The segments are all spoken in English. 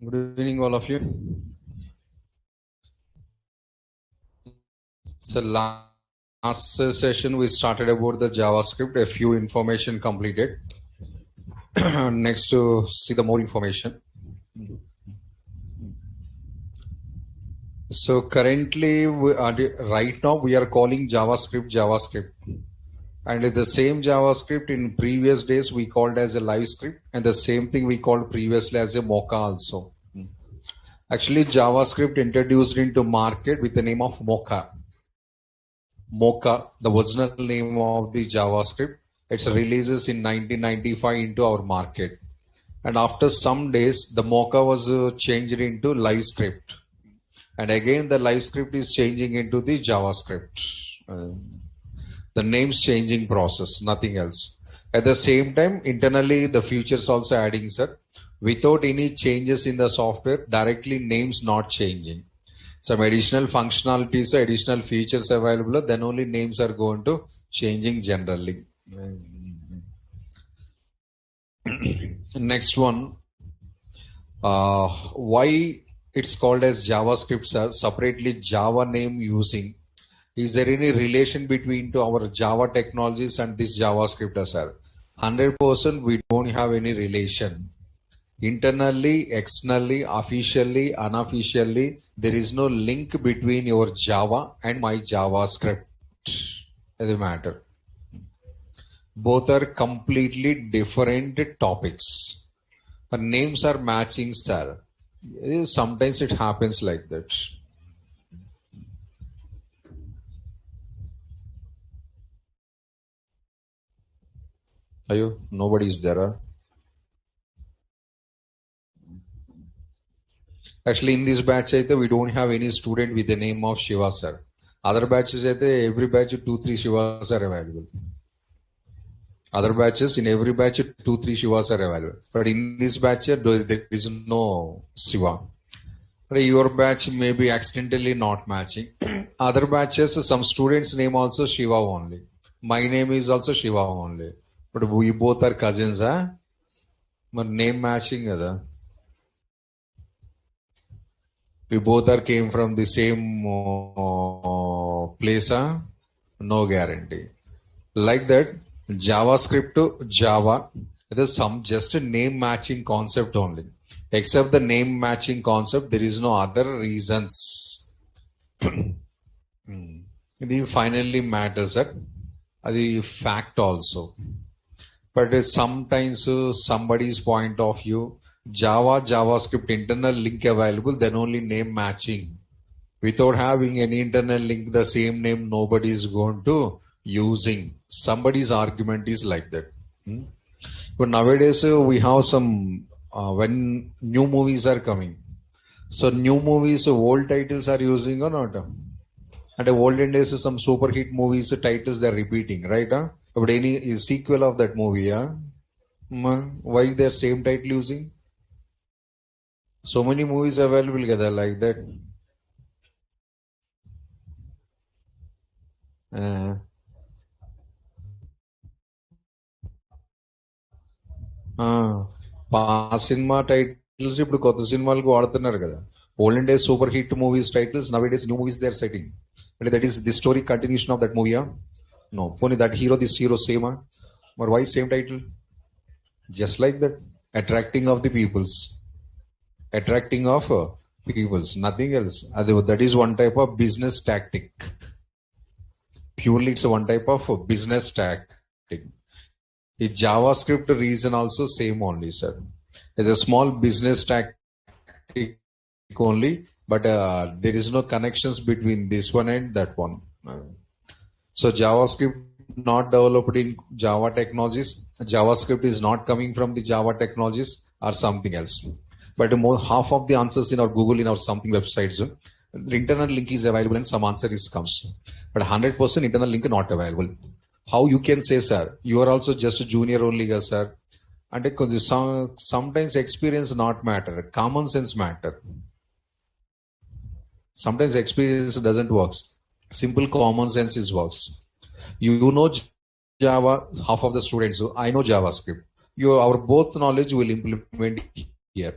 Good evening, all of you. So last session we started about the JavaScript, a few information completed. Next to see the more information. So currently, right now we are calling JavaScript. And the same JavaScript in previous days we called as a live script, and the same thing we called previously as a Mocha also. Actually, JavaScript introduced into market with the name of Mocha. Mocha, the original name of the JavaScript. It releases in 1995 into our market. And after some days, the Mocha was changed into LiveScript. And again, the LiveScript is changing into the JavaScript. The name's changing process, nothing else. At the same time, internally, the features also adding, sir. Without any changes in the software, directly names not changing. Some additional functionalities, additional features available, then only names are going to changing generally. Next one, why it's called as JavaScript, sir, separately Java name using. Is there any relation between to our Java technologies and this JavaScript, sir? 100% we don't have any relation. Internally, externally, officially, unofficially, there is no link between your Java and my JavaScript. Doesn't matter. Both are completely different topics. But names are matching style. Sometimes it happens like that. Nobody is there. Huh? Actually, in this batch, we don't have any student with the name of Shiva, sir. Other batches, every batch, 2-3 Shivas are available. Other batches, in every batch, 2-3 Shivas are available. But in this batch, there is no Shiva. Your batch may be accidentally not matching. Other batches, some students' name also Shiva only. My name is also Shiva only. But we both are cousins, huh? But name matching, we both are came from the same place, huh? No guarantee. Like that, JavaScript to Java, it is some just a name matching concept only. Except the name matching concept, there is no other reasons. It finally matters that the fact also. But sometimes somebody's point of view, JavaScript internal link available, then only name matching. Without having any internal link, the same name nobody is going to using. Somebody's argument is like that. But nowadays we have some, when new movies are coming. So new movies, old titles are using or not? And the olden days, some super hit movies, titles they're repeating, right? But any sequel of that movie, why they're same title using? So many movies available together like that. Past cinema titles ఇప్పుడు కొత్త సినిమాలకు వాడుతున్నారు కదా. Olden days super hit movies titles, now days new movies they are setting. అంటే that is the story continuation of that movie. No, పోనీ that hero this hero same. మరి why same title? Just like that, attracting of the peoples. Attracting of peoples, nothing else. That is one type of business tactic. Purely it's one type of business tactic. The JavaScript reason also same only, sir. It's a small business tactic only, but there is no connections between this one and that one. So JavaScript not developed in Java technologies. JavaScript is not coming from the Java technologies or something else. But half of the answers in our Google, in our something websites, the internal link is available and some answer is comes. But 100% internal link not available. How you can say, sir, you are also just a junior only, sir? And sometimes experience not matter. Common sense matter. Sometimes experience doesn't work. Simple common sense is works. You know Java, half of the students, I know JavaScript. Our both knowledge will implement here.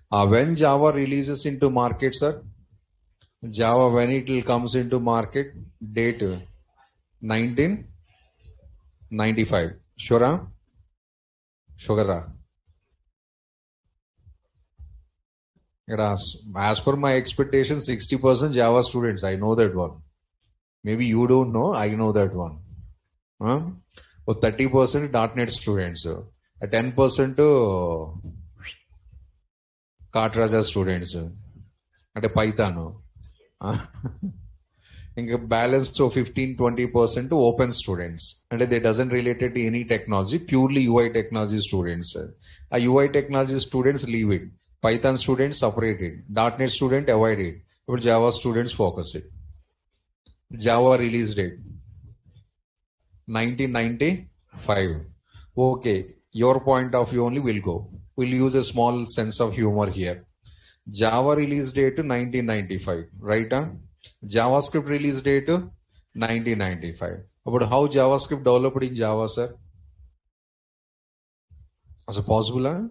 When Java releases into market, sir? Java, when it will comes into market, date 1995. Sure? Sure. As per my expectation, 60% Java students. I know that one. Maybe you don't know. I know that one. Huh? Or 30% .NET students. 10% Cartraja students. And Python. ఇంకా balance 15-20% open students అంటే they doesn't related to any technology, purely UI technology students. ఆ UI technology students leave it, Python students separated, .NET student avoided. ఇప్పుడు Java students focus it. Java release date 1995. Okay, your point of view only will go. Will use a small sense of humour here. Java release date 1995, రైటా? JavaScript release date 1995. About how JavaScript developed in Java, sir? Is it possible? Huh?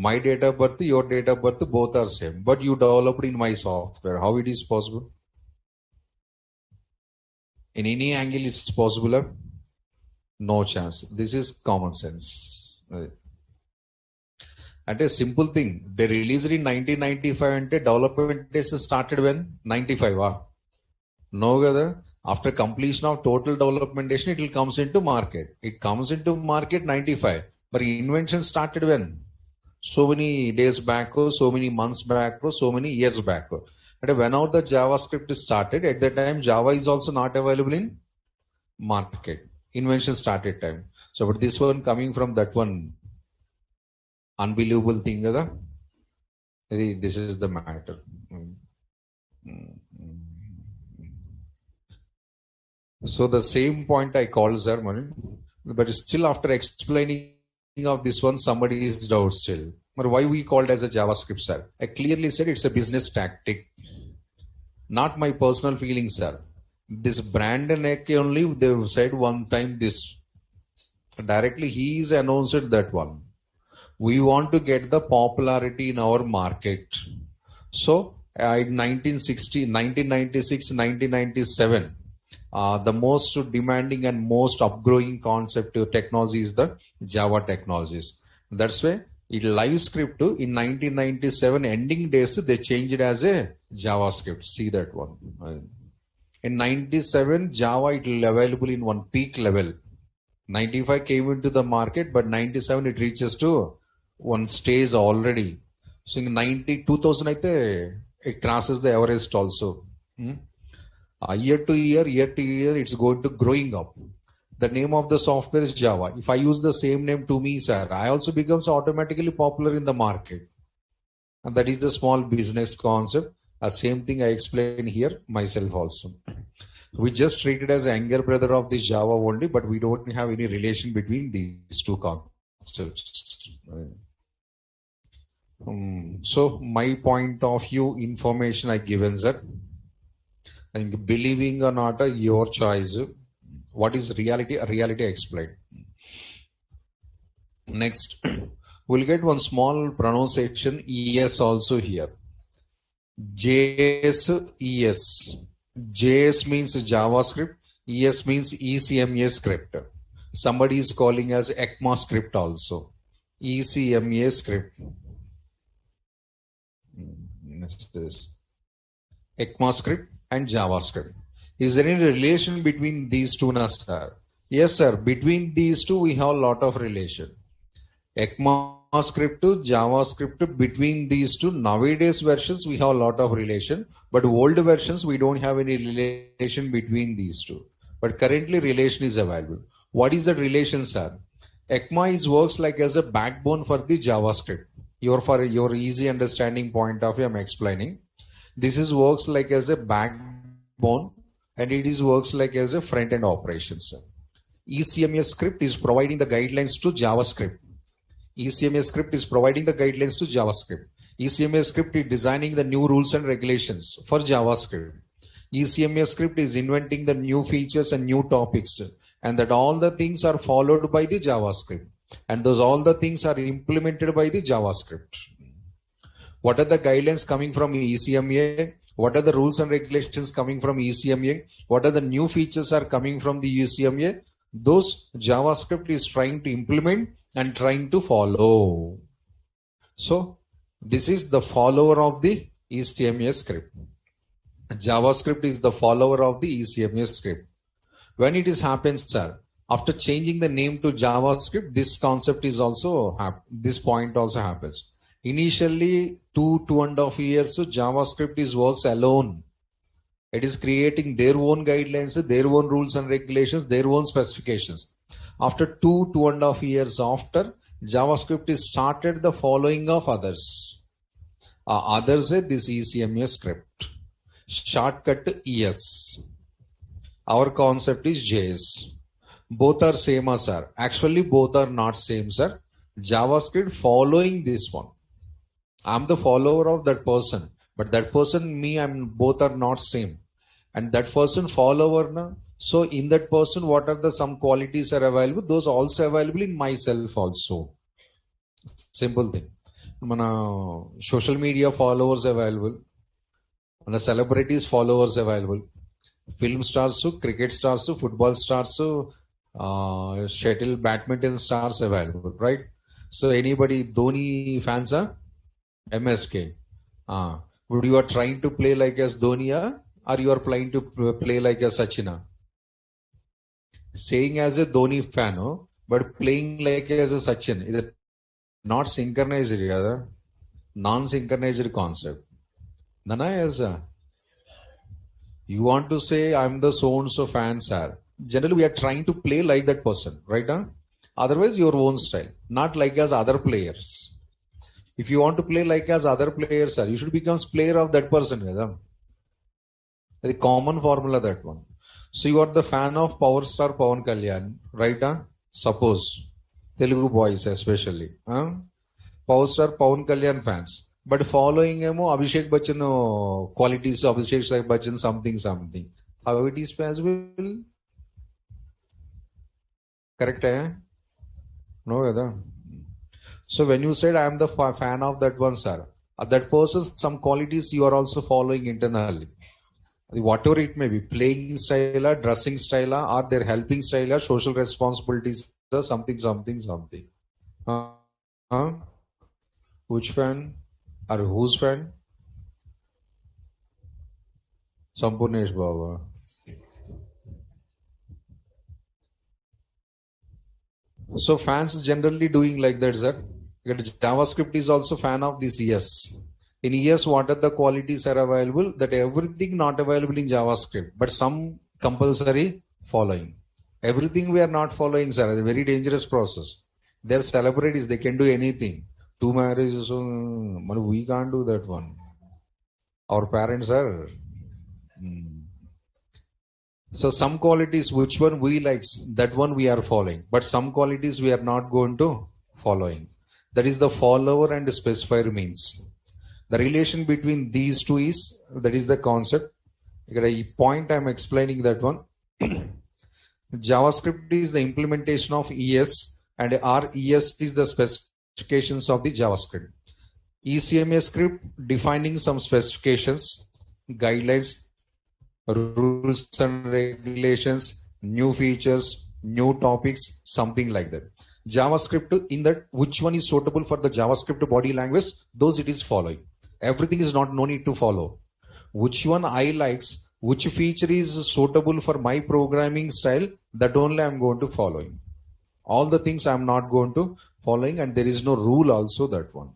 My date of birth, your date of birth, both are same, but you developed in my software. How it is possible? In any angle, it's possible? Huh? No chance. This is common sense. And a simple thing, they released in 1995 and development days started when? 95. No, after completion of total documentation, it will comes into market. It comes into market 95. But invention started when? So many days back, so many months back, so many years back. And whenever the JavaScript is started, at that time, Java is also not available in market. Invention started time. So, but this one coming from that one unbelievable thing, this is the matter. So the same point I called, sir, but still after explaining of this one, somebody is doubt still. But why we called as a JavaScript, sir? I clearly said it's a business tactic, not my personal feelings, sir. This Brandon Eck only, they said one time this. Directly he is announced that one. We want to get the popularity in our market. So in 1996, 1997, the most demanding and most upgrowing concept of technology is the Java technologies. That's why in live script in 1997 ending days, they changed it as a JavaScript. See that one. In 97, Java it will available in one peak level. 95 came into the market, but 97 it reaches to one stage already. So in 2000, it crosses the Everest also. Year to year, it's going to growing up. The name of the software is Java. If I use the same name to me, sir, I also becomes automatically popular in the market. And that is the small business concept. Same thing I explain here myself also. We just treat it as younger brother of this Java only, but we don't have any relation between these two concepts. So my point of view, information I given, sir. I think believing or not, your choice. What is reality? Reality explained. Next, we'll get one small pronunciation ES also here. JS ES. JS means JavaScript. ES means ECMA script. Somebody is calling as ECMAScript also. ECMA script. This ECMAScript and JavaScript. Is there any relation between these two, sir? Yes, sir. Between these two, we have a lot of relation. ECMAScript to JavaScript, between these two, nowadays versions, we have a lot of relation. But old versions, we don't have any relation between these two. But currently, relation is available. What is that relation, sir? ECMA works like as a backbone for the JavaScript. For your easy understanding point of view, I'm explaining. This is works like as a backbone, and it is works like as a front-end operations. ECMA script is providing the guidelines to JavaScript. ECMA script is providing the guidelines to JavaScript. ECMA script is designing the new rules and regulations for JavaScript. ECMA script is inventing the new features and new topics, and that all the things are followed by the JavaScript. And those all the things are implemented by the JavaScript. What are the guidelines coming from ECMA? What are the rules and regulations coming from ECMA? What are the new features are coming from the ECMA? Those JavaScript is trying to implement and trying to follow. So this is the follower of the ECMA script. JavaScript is the follower of the ECMA script. When it is happens, sir, after changing the name to JavaScript, this concept is also, this point also happens. Initially, 2.5 years, so JavaScript works alone. It is creating their own guidelines, their own rules and regulations, their own specifications. After 2.5 years after, JavaScript is started the following of others. Others is this ECMA script. Shortcut to ES. Our concept is JS. Both are same, sir. Actually, both are not same, sir. JavaScript following this one. I'm the follower of that person, but that person, me, both are not same. And that person follower, na? So in that person, what are the some qualities are available? Those are also available in myself also. Simple thing. Mana social media followers available. Mana celebrities followers available. Film stars, cricket stars, football stars, shuttle, badminton stars available, right? So anybody, Dhoni fans are? MSK. Would you are trying to play like as Dhoni or you are playing to play like as Sachina? Saying as a Dhoni fan, but playing like as a Sachin. Is it not synchronized, rather? Non-synchronized concept. Nana is you want to say I'm the so-and-so fan, sir. Generally, we are trying to play like that person, right? Otherwise, your own style, not like as other players. If you want to play like as other players, sir, you should become player of that person. The common formula, that one. So you are the fan of Power Star Pawan Kalyan, right? Suppose Telugu boys especially, Power Star Pawan Kalyan fans, but following him, Abhishek Bachchan qualities of Abhishek Bachchan something. How it is possible? Correct? No, so when you said I am the fan of that one, sir, that person, some qualities you are also following internally. Whatever it may be, playing style, dressing style, or their helping style, social responsibilities, something. Which fan or whose fan? Sampurnesh Baba. So fans generally doing like that, sir. JavaScript is also fan of this ES. In ES, what are the qualities are available? That everything not available in JavaScript, but some compulsory following. Everything we are not following, sir. It's a very dangerous process. They're celebrities. They can do anything. 2 marriages, we can't do that one. Our parents are. So some qualities, which one we like, that one we are following. But some qualities we are not going to following. That is the follower and the specifier means. The relation between these two is, that is the concept. A point I'm explaining that one. JavaScript is the implementation of ES and RES is the specifications of the JavaScript. ECMA script defining some specifications, guidelines, rules and regulations, new features, new topics, something like that. JavaScript, in that which one is suitable for the JavaScript body language, those it is following. Everything is no need to follow. Which one I likes, which feature is suitable for my programming style, that only I'm going to following. All the things I'm not going to following, and there is no rule also, that one.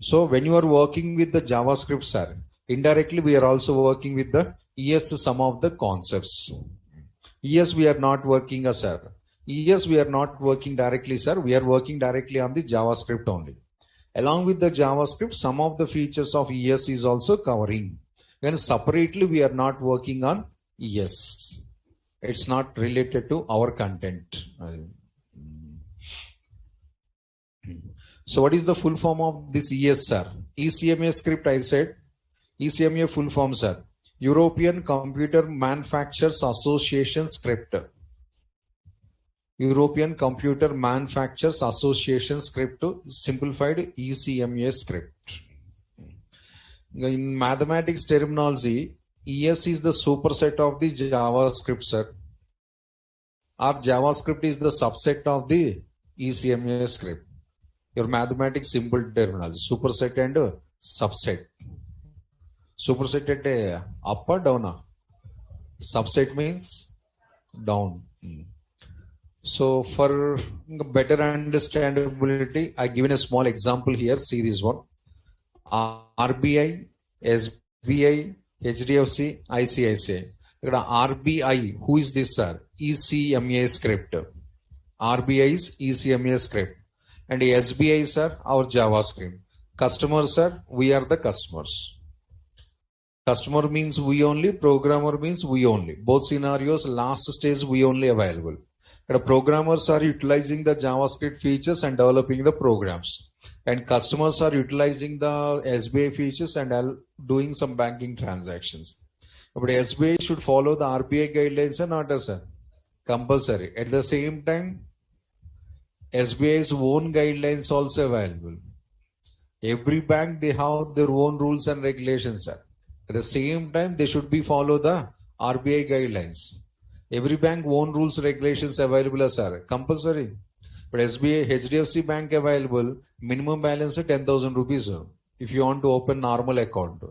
So when you are working with the JavaScript, sir, indirectly we are also working with the ES, some of the concepts. ES we are not working, sir. ES we are not working directly, sir. We are working directly on the JavaScript only. Along with the JavaScript, some of the features of ES is also covering. Then separately we are not working on ES. It's not related to our content. So what is the full form of this ES, sir? ECMA script, I said. ECMA full form, sir. European Computer Manufacturers Association script. European Computer Manufacturers Association script, simplified ECMA script. In mathematics terminology, ES is the superset of the JavaScript, sir. Or JavaScript is the subset of the ECMA script. Your mathematics simple terminology, superset and subset. Superset at up or down? Subset means down. So for better understandability, I given a small example here. See this one. RBI, SBI, HDFC, ICICI. RBI, who is this, sir? ECMA script. RBI is ECMA script. And SBI, sir, our JavaScript. Customers, sir, we are the customers. Customer means we only, programmer means we only. Both scenarios, last stage we only available. And programmers are utilizing the JavaScript features and developing the programs. And customers are utilizing the SBI features and doing some banking transactions. But SBI should follow the RBI guidelines or not, sir? Compulsory. At the same time, SBI's own guidelines also available. Every bank, they have their own rules and regulations, sir. At the same time, they should be follow the RBI guidelines. Every bank own rules regulations available, sir. Compulsory. But SBI, HDFC bank available, minimum balance is 10,000 rupees. If you want to open normal account.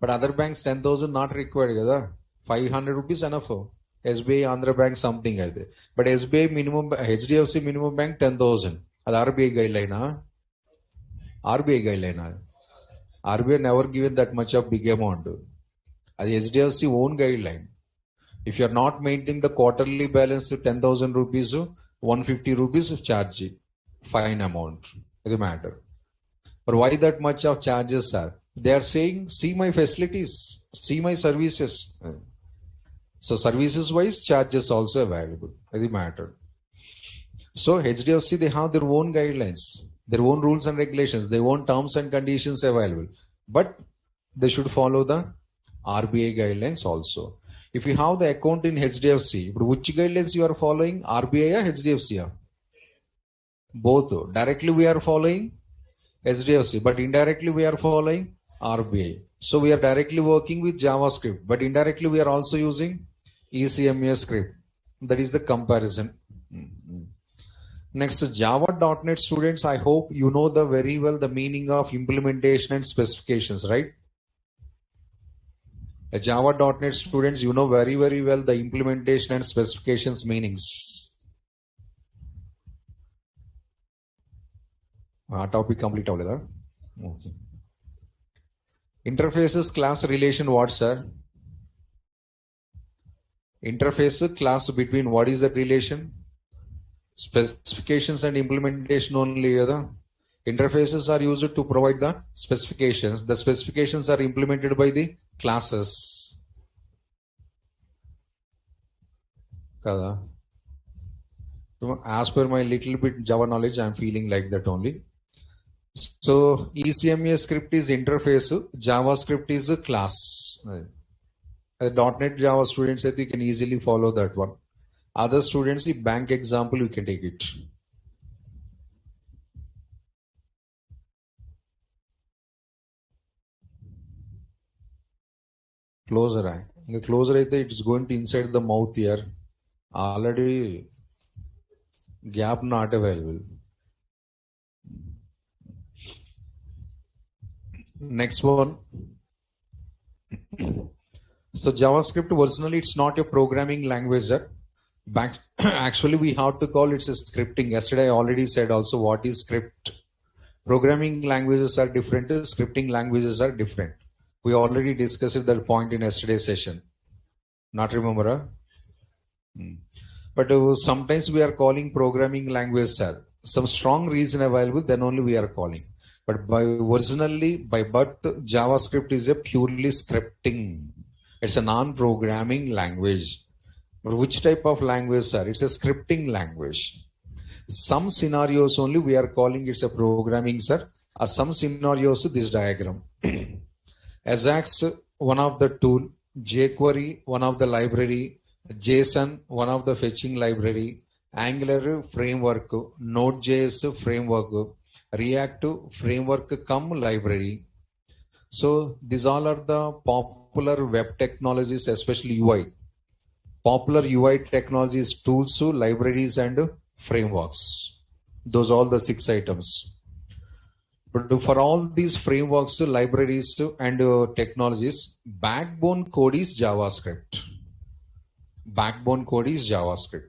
But other banks 10,000 not required. Kada? 500 rupees enough. SBI, Andhra Bank something. But SBI minimum, HDFC minimum bank 10,000. That's RBI guideline. RBI guideline. RBI never given that much of big amount. That's HDFC own guideline. If you are not maintaining the quarterly balance to 10,000 rupees, 150 rupees charge, fine amount. Doesn't matter. But why that much of charges, sir? They are saying, see my facilities, see my services. So services wise, charges also available. Doesn't matter. So HDFC, they have their own guidelines, their own rules and regulations, their own terms and conditions available. But they should follow the RBI guidelines also. If you have the account in HDFC, which guidelines you are following? RBI or HDFC? Both. Directly we are following HDFC, but indirectly we are following RBI. So we are directly working with JavaScript, but indirectly we are also using ECMA script. That is the comparison. Next, Java.NET students, I hope you know the very well the meaning of implementation and specifications, right? Java.NET students, you know very, very well the implementation and specifications meanings. Topic complete. Okay. Interfaces class relation what, sir? Interface class between what is that relation? Specifications and implementation only. Interfaces are used to provide the specifications. The specifications are implemented by the classes. As per my little bit Java knowledge, I am feeling like that only. So ECMA script is interface, JavaScript is a class. .NET Java students, I think you can easily follow that one. Other students, the bank example, you can take it. Closer eye. The closer eye, it is going to inside the mouth here. Already gap not available. Next one. So JavaScript originally it's not a programming language. Actually, we have to call it a scripting. Yesterday I already said also what is script. Programming languages are different. Scripting languages are different. We already discussed that point in yesterday's session. Not remember? But sometimes we are calling programming language, sir. Some strong reason available, then only we are calling. But originally, by birth, JavaScript is a purely scripting. It's a non-programming language. But which type of language, sir? It's a scripting language. Some scenarios only we are calling it's a programming, sir. Some scenarios, this diagram. Ajax, one of the tool. jQuery, one of the library. JSON, one of the fetching library. Angular framework, Node.js framework, React framework come library. So these all are the popular web technologies, especially UI. Popular UI technologies, tools, libraries, and frameworks. Those all the 6 items. But for all these frameworks, libraries, and technologies, backbone code is JavaScript. Backbone code is JavaScript.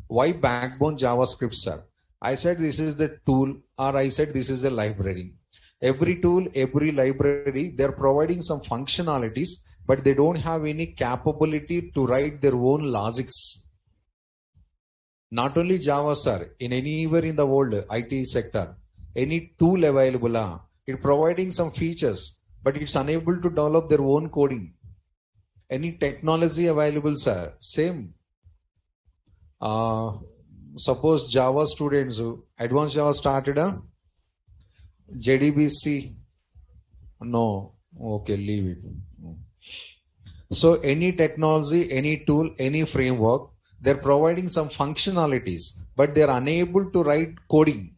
Why backbone JavaScript, sir? I said this is the tool, or I said this is the library. Every tool, every library, they're providing some functionalities, but they don't have any capability to write their own logics. Not only Java, sir, in anywhere in the world, IT sector, any tool available, it's providing some features, but it's unable to develop their own coding. Any technology available, sir, same. Suppose Java students, advanced Java started, JDBC, no, okay, leave it. So any technology, any tool, any framework, they're providing some functionalities, but they're unable to write coding.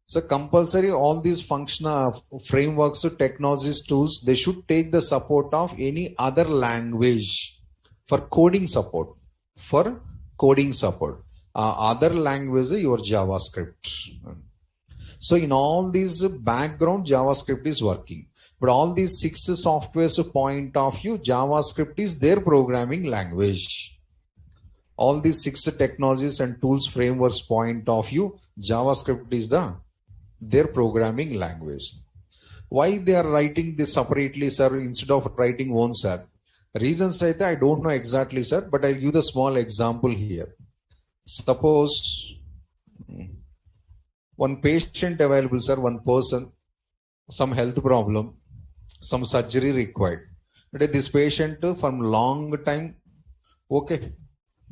So compulsory all these functional frameworks, technologies, tools, they should take the support of any other language for coding support. For coding support. Other language, your JavaScript. So in all these background, JavaScript is working. But all these 6 softwares point of view, JavaScript is their programming language. All these 6 technologies and tools, frameworks point of view, JavaScript is their programming language. Why they are writing this separately, sir, instead of writing one, sir? Reasons I don't know exactly, sir, but I'll give the small example here. Suppose one patient available, sir, one person, some health problem, some surgery required. But this patient from long time, okay,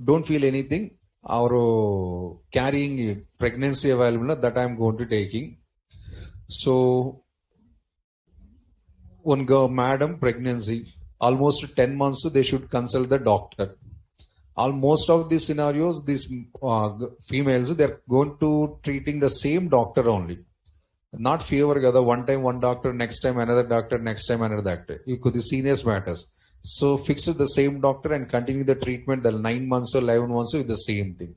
don't feel anything, or carrying pregnancy available, that I'm going to taking. So one girl, madam, pregnancy, almost 10 months, they should consult the doctor. Almost of these scenarios, these females, they're going to treating the same doctor only. Not fever, one time one doctor, next time another doctor, next time another doctor. You could the seniors matters. So fix the same doctor and continue the treatment the 9 months or 11 months with the same thing.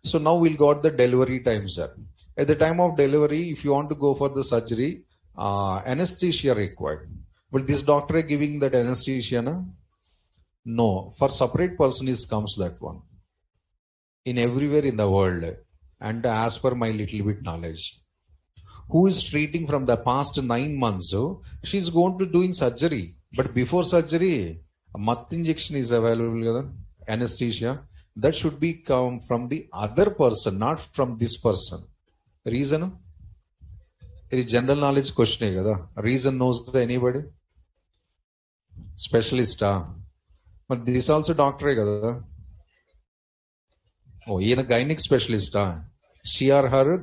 So now we'll got the delivery time, sir. At the time of delivery, if you want to go for the surgery, anesthesia required. But this doctor is giving that anesthesia, na? No, for separate person is comes that one. In everywhere in the world, and as per my little bit knowledge, who is treating from the past 9 months, so she's going to doing surgery. But before surgery, a mouth injection is available, anesthesia. That should be come from the other person, not from this person. Reason? It is general knowledge question. Reason knows anybody? Specialist. But this also doctor. Oh, he is a gynec specialist. She or her,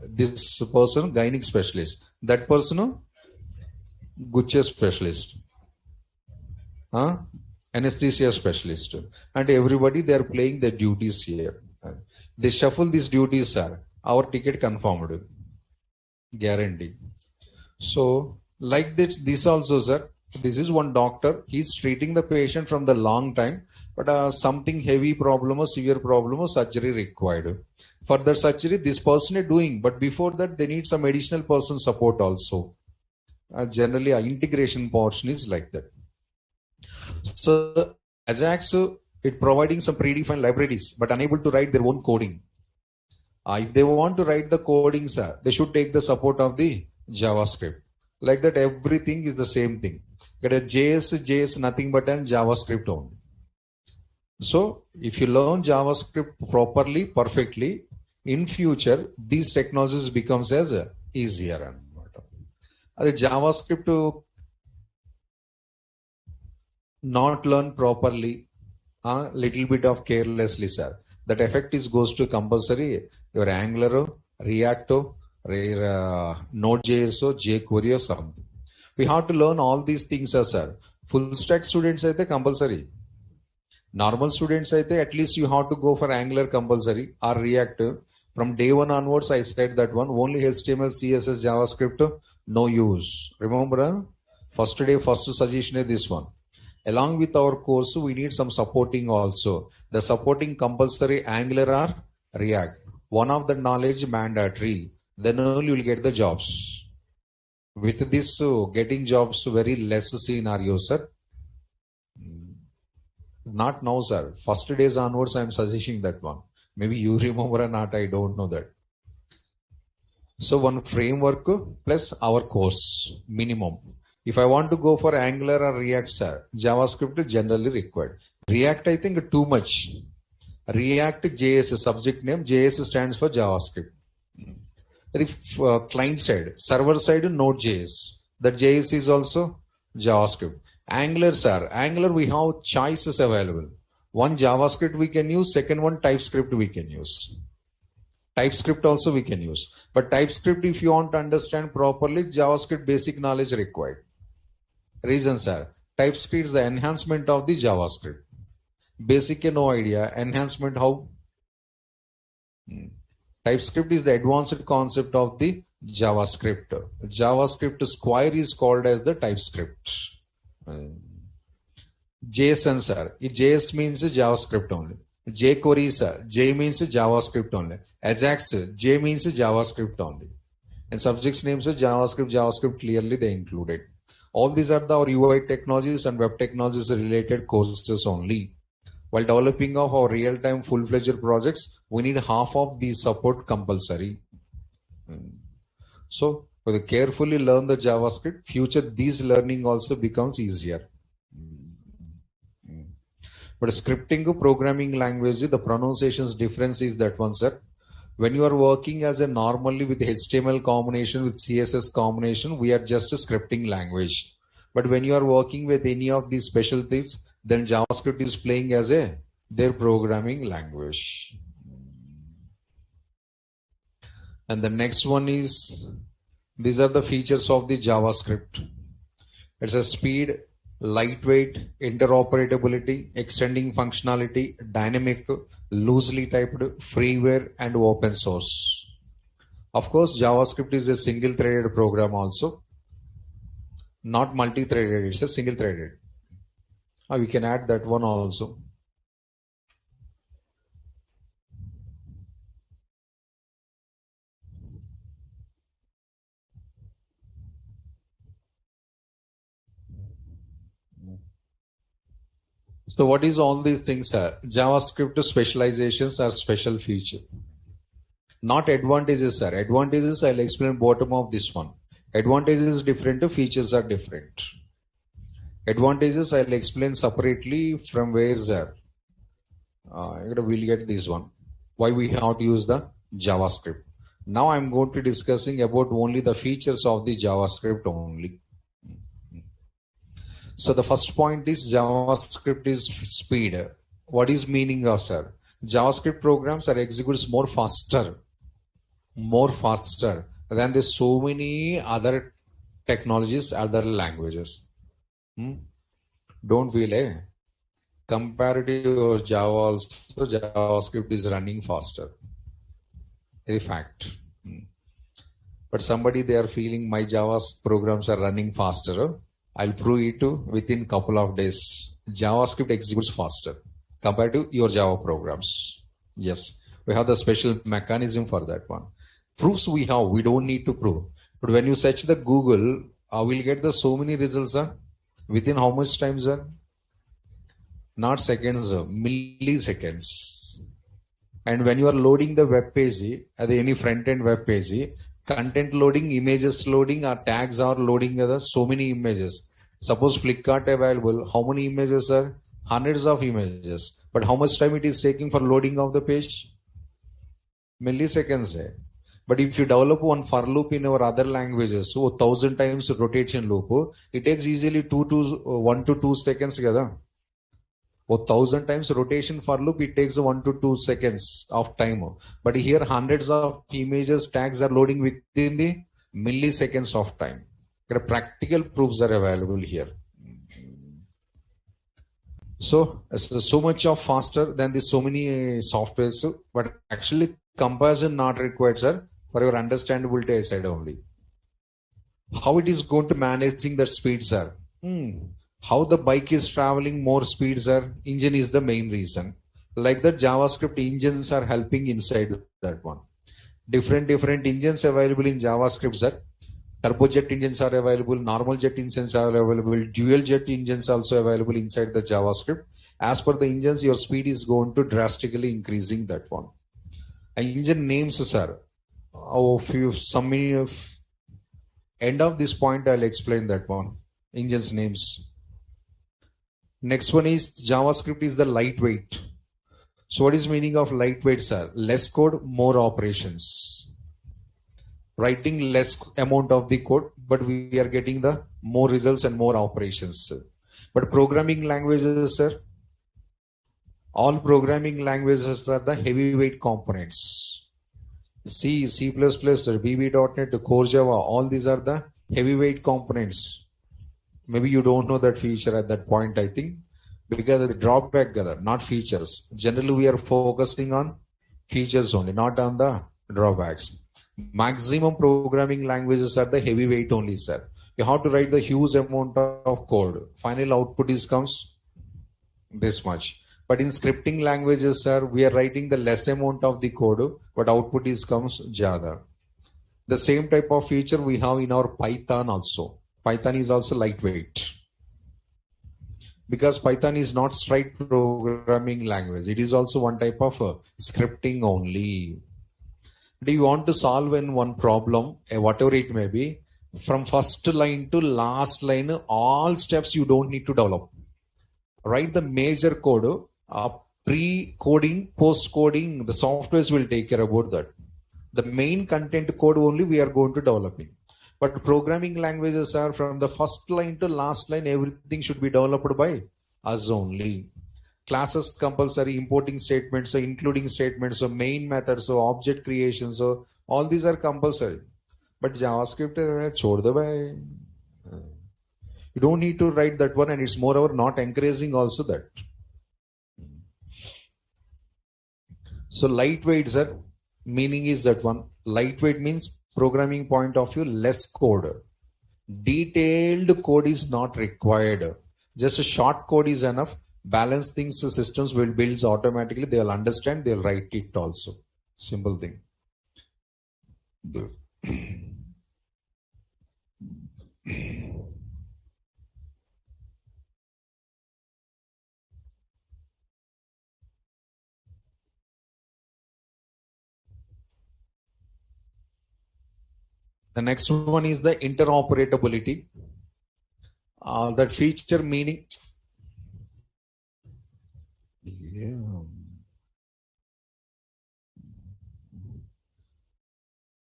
this person, gynec specialist. That person, Gucci specialist. Anesthesia specialist. And everybody, they are playing their duties here. They shuffle these duties, sir. Our ticket confirmed. Guarantee. So, like this also, sir. This is one doctor. He's treating the patient from the long time, but something heavy problem or severe problem or surgery required. For the surgery, this person is doing, but before that, they need some additional person support also. Generally, our integration portion is like that. So, Ajax, it providing some predefined libraries, but unable to write their own coding. If they want to write the coding, sir, they should take the support of the JavaScript. Like that, everything is the same thing. Get a JS, nothing but an JavaScript only. So, if you learn JavaScript properly, perfectly, in future, these technologies becomes as easier. The JavaScript not learn properly, little bit of carelessly, sir. That effect goes to compulsory your Angular, React, Node.js, jQuery or something. We have to learn all these things, sir. Full stack students are compulsory. Normal students అయితే at least you have to go for Angular compulsory or React. From day one onwards, I said that one only HTML, CSS, JavaScript, no use. Remember, first day, first suggestion is this one. Along with our course, we need some supporting also. The supporting compulsory Angular or React. One of the knowledge mandatory. Then only you will get the jobs. With this, getting jobs very less scenario, sir. Not now, sir. First days onwards, I am suggesting that one. Maybe you remember or not, I don't know that. So one framework plus our course minimum. If I want to go for Angular or React, sir, JavaScript is generally required. React, I think too much. React JS subject name, JS stands for JavaScript. If client side, server side, Node.js. That JS is also JavaScript. Angular, sir. Angular, we have choices available. One JavaScript we can use, second one TypeScript we can use. TypeScript also we can use. But TypeScript, if you want to understand properly, JavaScript basic knowledge required. Reason, sir. TypeScript is the enhancement of the JavaScript. Basic, no idea. Enhancement, how? TypeScript is the advanced concept of the JavaScript. JavaScript square is called as the TypeScript. JSON, sir. JS means JavaScript only. jQuery, sir. J means JavaScript only. Ajax, J means JavaScript only. And subjects names are JavaScript clearly they included. All these are our UI technologies and web technologies related courses only. While developing of our real-time full-fledged projects, we need half of these support compulsory. So, when you carefully learn the JavaScript, future these learning also becomes easier. But scripting programming language, the pronunciations difference is that one, sir. When you are working as a normally with HTML combination with CSS combination, we are just a scripting language. But when you are working with any of these special things, then JavaScript is playing as their programming language. And the next one is, these are the features of the JavaScript. It's a speed, lightweight, interoperability, extending functionality, dynamic, loosely typed, freeware, and open source. Of course, JavaScript is a single-threaded program also. Not multi-threaded, it's a single-threaded. We can add that one also. So what is all these things, sir? JavaScript specializations are special feature. Not advantages, sir. Advantages, I'll explain bottom of this one. Advantages is different, features are different. Advantages I'll explain separately from where, sir. We'll get this one. Why we have to use the JavaScript. Now I'm going to discussing about only the features of the JavaScript only. So the first point is JavaScript is speed. What is meaning of, sir? JavaScript programs are executed more faster than the so many other technologies, other languages. Don't feel compared to Java also, JavaScript is running faster. A fact. But somebody they are feeling my Java programs are running faster. I'll prove it within couple of days. JavaScript executes faster compared to your Java programs. Yes, we have the special mechanism for that one. Proofs we have, we don't need to prove. But when you search the Google, we'll get the so many results, sir. Within how much time, sir? Not seconds, milliseconds. And when you are loading the web page, any front-end web page, content loading, images loading, or tags are loading so many images. Suppose Flipkart available, how many images, sir? Hundreds of images. But how much time it is taking for loading of the page? Milliseconds. But if you develop one for loop in our other languages, so 1,000 times rotation loop, it takes easily 1 to 2 seconds. 1,000 times rotation for loop, it takes 1 to 2 seconds of time. But here hundreds of images tags are loading within the milliseconds of time. Practical proofs are available here. So, so much of faster than the so many softwares, but actually comparison not required, sir, for your understandability side only. How it is going to managing the speed, sir? How the bike is traveling more speed, sir? Engine is the main reason. Like that, JavaScript engines are helping inside that one. Different engines available in JavaScript, sir. Turbojet engines are available, normal jet engines are available, dual jet engines also available inside the JavaScript. As per the engines, your speed is going to drastically increasing that one. Engine names, sir. End of this point, I'll explain that one. Engines names. Next one is JavaScript is the lightweight. So what is meaning of lightweight, sir? Less code, more operations. Writing less amount of the code, but we are getting the more results and more operations. But programming languages, sir, all programming languages are the heavyweight components. C, C++, VB.NET, Core Java, all these are the heavyweight components. Maybe you don't know that feature at that point, I think, because of the drawback, not features. Generally, we are focusing on features only, not on the drawbacks. Maximum programming languages are the heavyweight only, sir. You have to write the huge amount of code. Final output comes this much. But in scripting languages, sir, we are writing the less amount of the code, but output comes Java. The same type of feature we have in our Python also. Python is also lightweight. Because Python is not straight programming language. It is also one type of scripting only. Do you want to solve in one problem, whatever it may be, from first line to last line, all steps you don't need to develop. Write the major code, pre-coding, post-coding, the softwares will take care about that. The main content code only we are going to developing. But programming languages are from the first line to last line, everything should be developed by us only. Classes compulsory, importing statements, so including statements, so main methods, so object creation, so all these are compulsory. But JavaScript, chhod do bhai. You don't need to write that one, and it's moreover not encouraging also that. So lightweight, sir, meaning is that one. Lightweight means programming point of view, less code. Detailed code is not required. Just a short code is enough. Balance things, the systems will build automatically. They'll understand, they'll write it also. Simple thing. The next one is the interoperability. That feature meaning.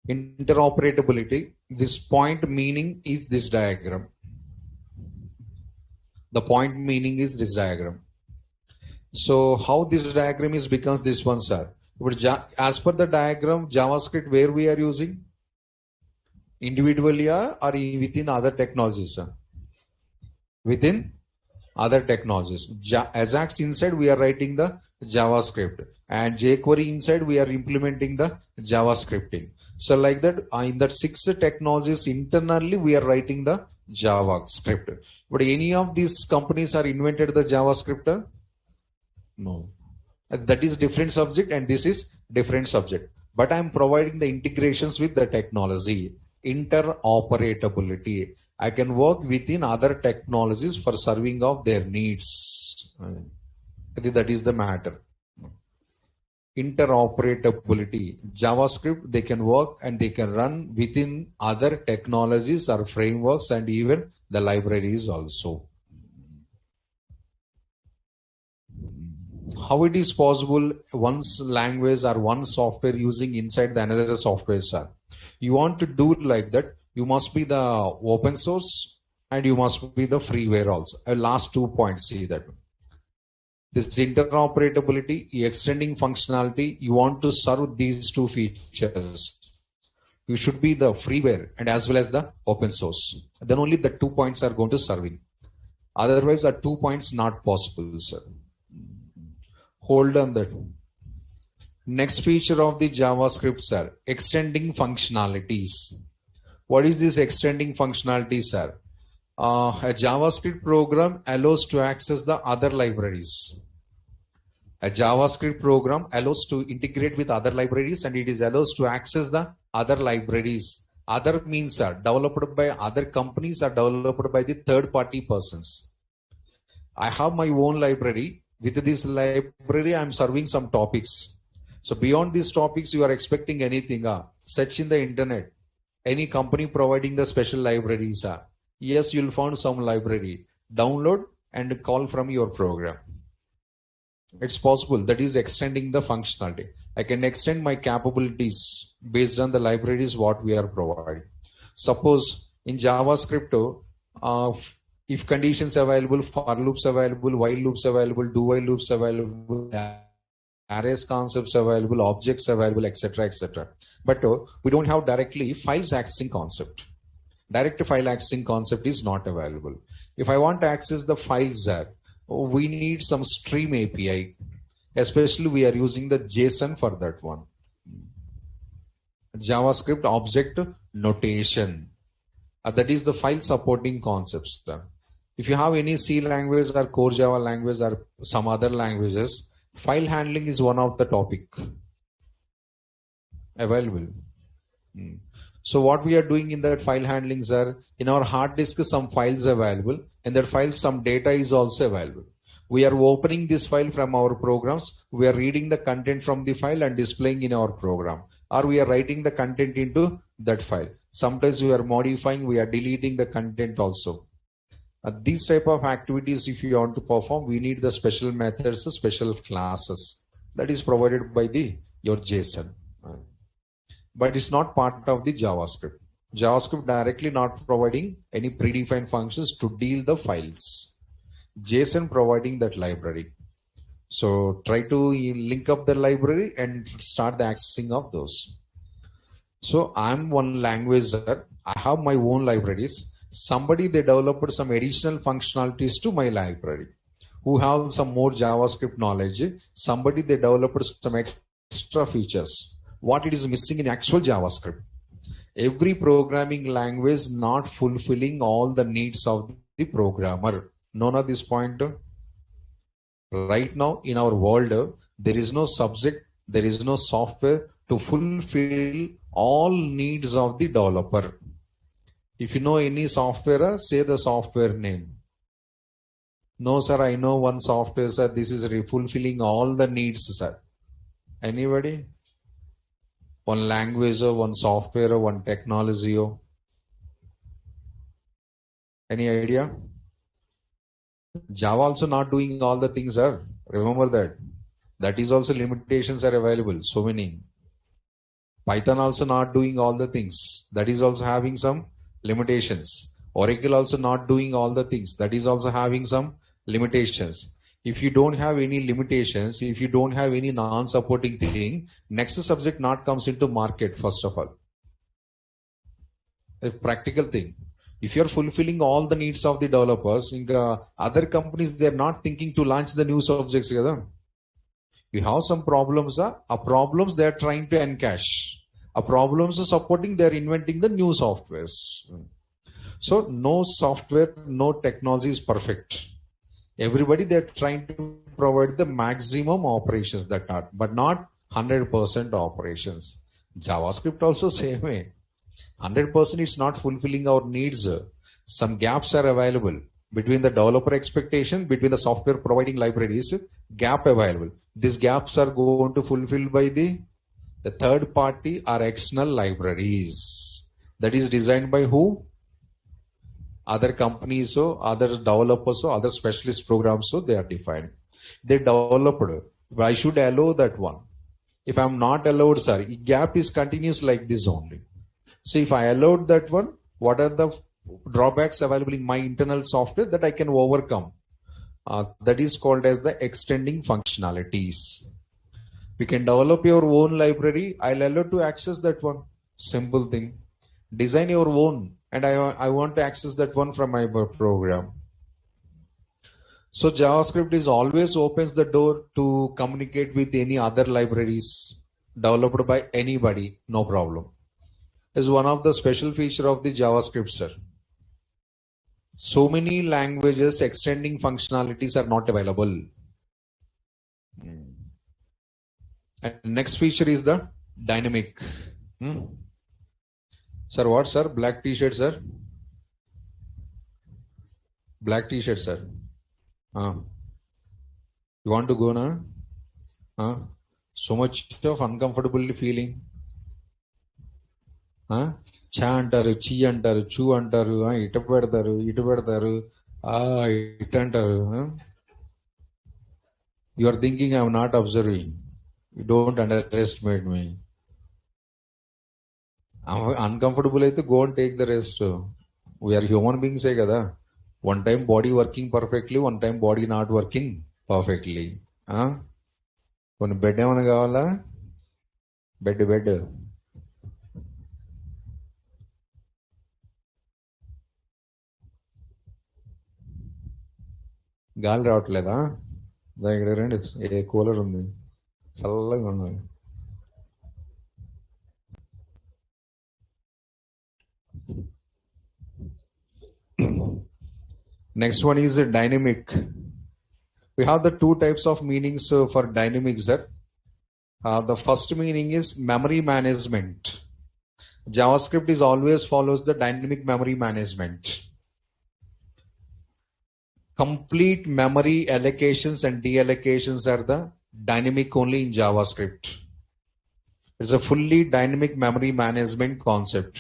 Interoperability. This point meaning is this diagram. The point meaning is this diagram. So how this diagram is becomes this one, sir. As per the diagram, JavaScript where we are using? Individually or within other technologies, sir? Within other technologies. Ajax inside we are writing the JavaScript, and jQuery inside we are implementing the JavaScripting. So like that, in that 6 technologies internally we are writing the JavaScript. But any of these companies are invented the JavaScript? No. That is different subject and this is different subject. But I am providing the integrations with the technology. Interoperability. I can work within other technologies for serving of their needs. I think that is the matter. Interoperability. JavaScript, they can work and they can run within other technologies or frameworks and even the libraries also. How it is possible one's language or one software using inside the another software, sir? You want to do it like that, you must be the open source and you must be the freeware also. Last 2 points, see that. This interoperability, extending functionality, you want to serve these 2 features. You should be the freeware and as well as the open source. Then only the 2 points are going to serving. Otherwise, at 2 points not possible, sir. Hold on that. Next feature of the JavaScript, sir, extending functionalities. What is this extending functionality, sir? A JavaScript program allows to access the other libraries. A JavaScript program allows to integrate with other libraries, and it is allows to access the other libraries. Other means are developed by other companies or developed by the third party persons. I have my own library. With this library, I am serving some topics. So beyond these topics, you are expecting anything. Search in the internet. Any company providing the special libraries. Yes, you'll find some library. Download and call from your program. It's possible. That is extending the functionality. I can extend my capabilities based on the libraries what we are providing. Suppose in JavaScript, if conditions available, for loops available, while loops available, do while loops available, arrays concepts available, objects available, etc., etc. But we don't have directly files accessing concept. Direct file accessing concept is not available. If I want to access the files there, we need some stream API. Especially we are using the JSON for that one. JavaScript object notation. That is the file supporting concepts. If you have any C language or core Java language or some other languages, file handling is one of the topic available. So what we are doing in that file handlings are, in our hard disk some files available, in that file some data is also available. We are opening this file from our programs, we are reading the content from the file and displaying in our program, or we are writing the content into that file. Sometimes we are modifying, we are deleting the content also. These type of activities, if you want to perform, we need the special methods, special classes that is provided by your JSON. But it's not part of the JavaScript. JavaScript directly not providing any predefined functions to deal the files. JSON providing that library. So try to link up the library and start the accessing of those. So I'm one languager. I have my own libraries. Somebody they developed some additional functionalities to my library. Who have some more JavaScript knowledge. Somebody they developed some extra features. What it is missing in actual JavaScript. Every programming language not fulfilling all the needs of the programmer. None of this point. Right now in our world, there is no subject, there is no software to fulfill all needs of the developer. If you know any software, say the software name. No, sir, I know one software, sir. This is fulfilling all the needs, sir. Anybody? One language or one software or one technology or any idea? Java also not doing all the things, sir. Remember that. That is also limitations are available. So many. Python also not doing all the things. That is also having some limitations. Oracle also not doing all the things. That is also having some limitations. If you don't have any limitations, if you don't have any non-supporting thing, next subject not comes into market first of all. A practical thing. If you're fulfilling all the needs of the developers, other companies, they're not thinking to launch the new subjects together. You have some problems, problems they're trying to encash. Problems are supporting, they're inventing the new softwares. So no software, no technology is perfect. Everybody they're trying to provide the maximum operations that are, but not 100% operations. JavaScript also same way. 100% it's not fulfilling our needs. Some gaps are available between the developer expectation, between the software providing libraries, gap available. These gaps are going to fulfill by the third party or external libraries. That is designed by who? Other companies or other developers or other specialist programs, so they are defined. They developed. I should allow that one. If I'm not allowed, sir, gap is continuous like this only. So if I allowed that one, what are the drawbacks available in my internal software that I can overcome? That is called as the extending functionalities. We can develop your own library. I'll allow to access that one. Simple thing. Design your own. And I want to access that one from my program. So JavaScript is always opens the door to communicate with any other libraries developed by anybody, no problem. Is one of the special feature of the JavaScript, sir. So many languages extending functionalities are not available. And next feature is the dynamic. Sir, what, sir? Black t-shirt, sir? Black t-shirt, sir. You want to go now? So much of uncomfortable feeling. చా అంటారు, చీ అంటారు, చూ అంటారు, ఇట పెడతారు, ఇటు పెడతారు, ఇట అంటారు. You are thinking I am not observing. You don't underestimate me. Uncomfortable అయితే go and take the rest. We are human beings కదా. One time body working perfectly, one time body not working perfectly. కొన్ని bed ఏమైనా కావాలా? Bed గాలి రావట్లేదా? దగ్గర రండి, ఏ cooler ఉంది, చల్లగా ఉన్నది. Next one is dynamic. We have the two types of meanings for dynamic, sir. The first meaning is memory management. JavaScript is always follows the dynamic memory management. Complete memory allocations and deallocations are the dynamic only in JavaScript. It's a fully dynamic memory management concept.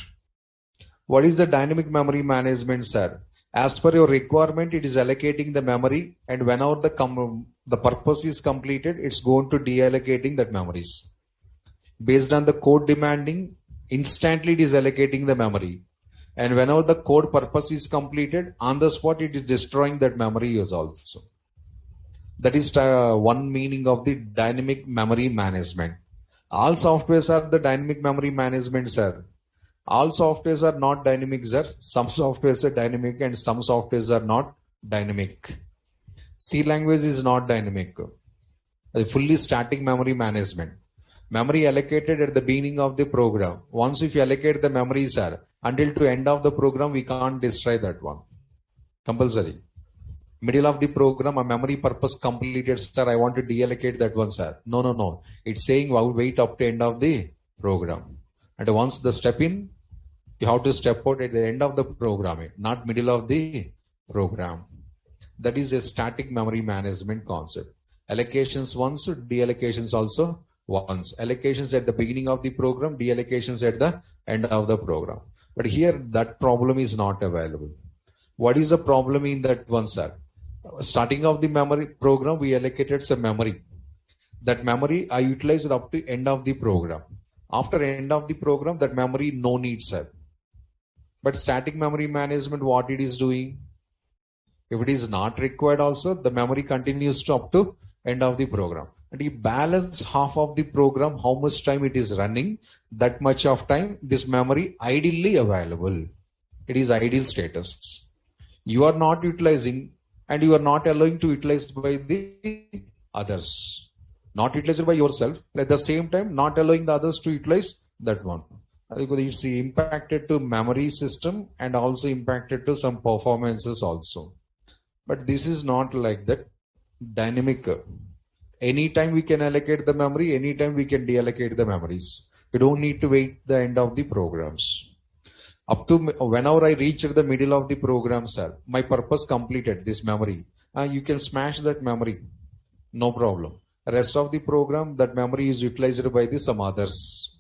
What is the dynamic memory management, sir? As per your requirement, it is allocating the memory, and whenever the purpose is completed, it's going to deallocating that memories. Based on the code demanding, instantly it is allocating the memory. And whenever the code purpose is completed, on the spot it is destroying that memory use also. That is one meaning of the dynamic memory management. All softwares are the dynamic memory management, sir. All softwares are not dynamic, sir. Some softwares are dynamic and some softwares are not dynamic. C language is not dynamic. Fully static memory management. Memory allocated at the beginning of the program. Once if you allocate the memory, sir, until to end of the program, we can't destroy that one. Compulsory. Middle of the program, a memory purpose completed, sir, I want to deallocate that one, sir. No. It's saying, well, wait up to end of the program. And once the step in, you have to step out at the end of the program, not middle of the program. That is a static memory management concept. Allocations once, deallocations also once. Allocations at the beginning of the program, deallocations at the end of the program. But here that problem is not available. What is the problem in that one, sir? Starting of the memory program, we allocated some memory. That memory I utilized up to end of the program. After end of the program, that memory no need, sir. But static memory management, what it is doing? If it is not required also, the memory continues to up to end of the program. And you balance half of the program, how much time it is running, that much of time, this memory ideally available. It is ideal status. You are not utilizing and you are not allowing to utilize by the others. Not utilized by yourself, but at the same time, not allowing the others to utilize that one. I think it's impacted to memory system and also impacted to some performances also. But this is not like that. Dynamic. Anytime we can allocate the memory, anytime we can deallocate the memories. We don't need to wait the end of the programs. Up to whenever I reach the middle of the program, sir, my purpose completed this memory. You can smash that memory. No problem. Rest of the program, that memory is utilized by the some others.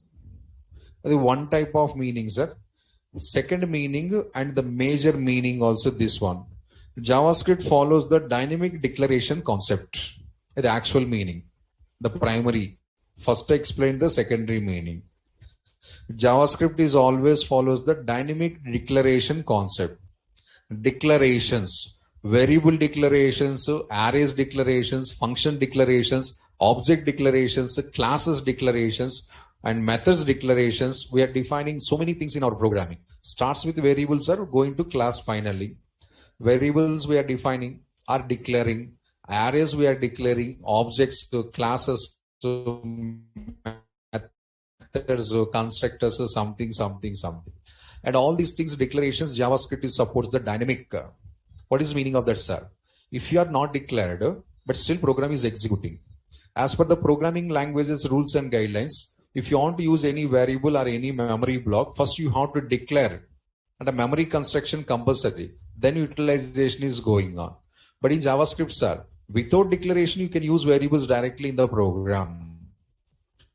The one type of meaning, sir. Second meaning and the major meaning also this one. JavaScript follows the dynamic declaration concept. The actual meaning, the primary. First I explained the secondary meaning. JavaScript is always follows the dynamic declaration concept. Declarations, variable declarations, arrays declarations, function declarations, object declarations, classes declarations, and methods declarations. We are defining so many things in our programming. Starts with variables, are going to class finally. Variables we are defining. are declaring, arrays we are declaring, objects to classes to methods to constructors to something. And all these things, declarations, JavaScript supports the dynamic. What is the meaning of that, sir? If you are not declared, but still program is executing. As per the programming languages, rules and guidelines, if you want to use any variable or any memory block, first you have to declare. And a memory construction compulsory. Then utilization is going on. But in JavaScript, sir, without declaration, you can use variables directly in the program.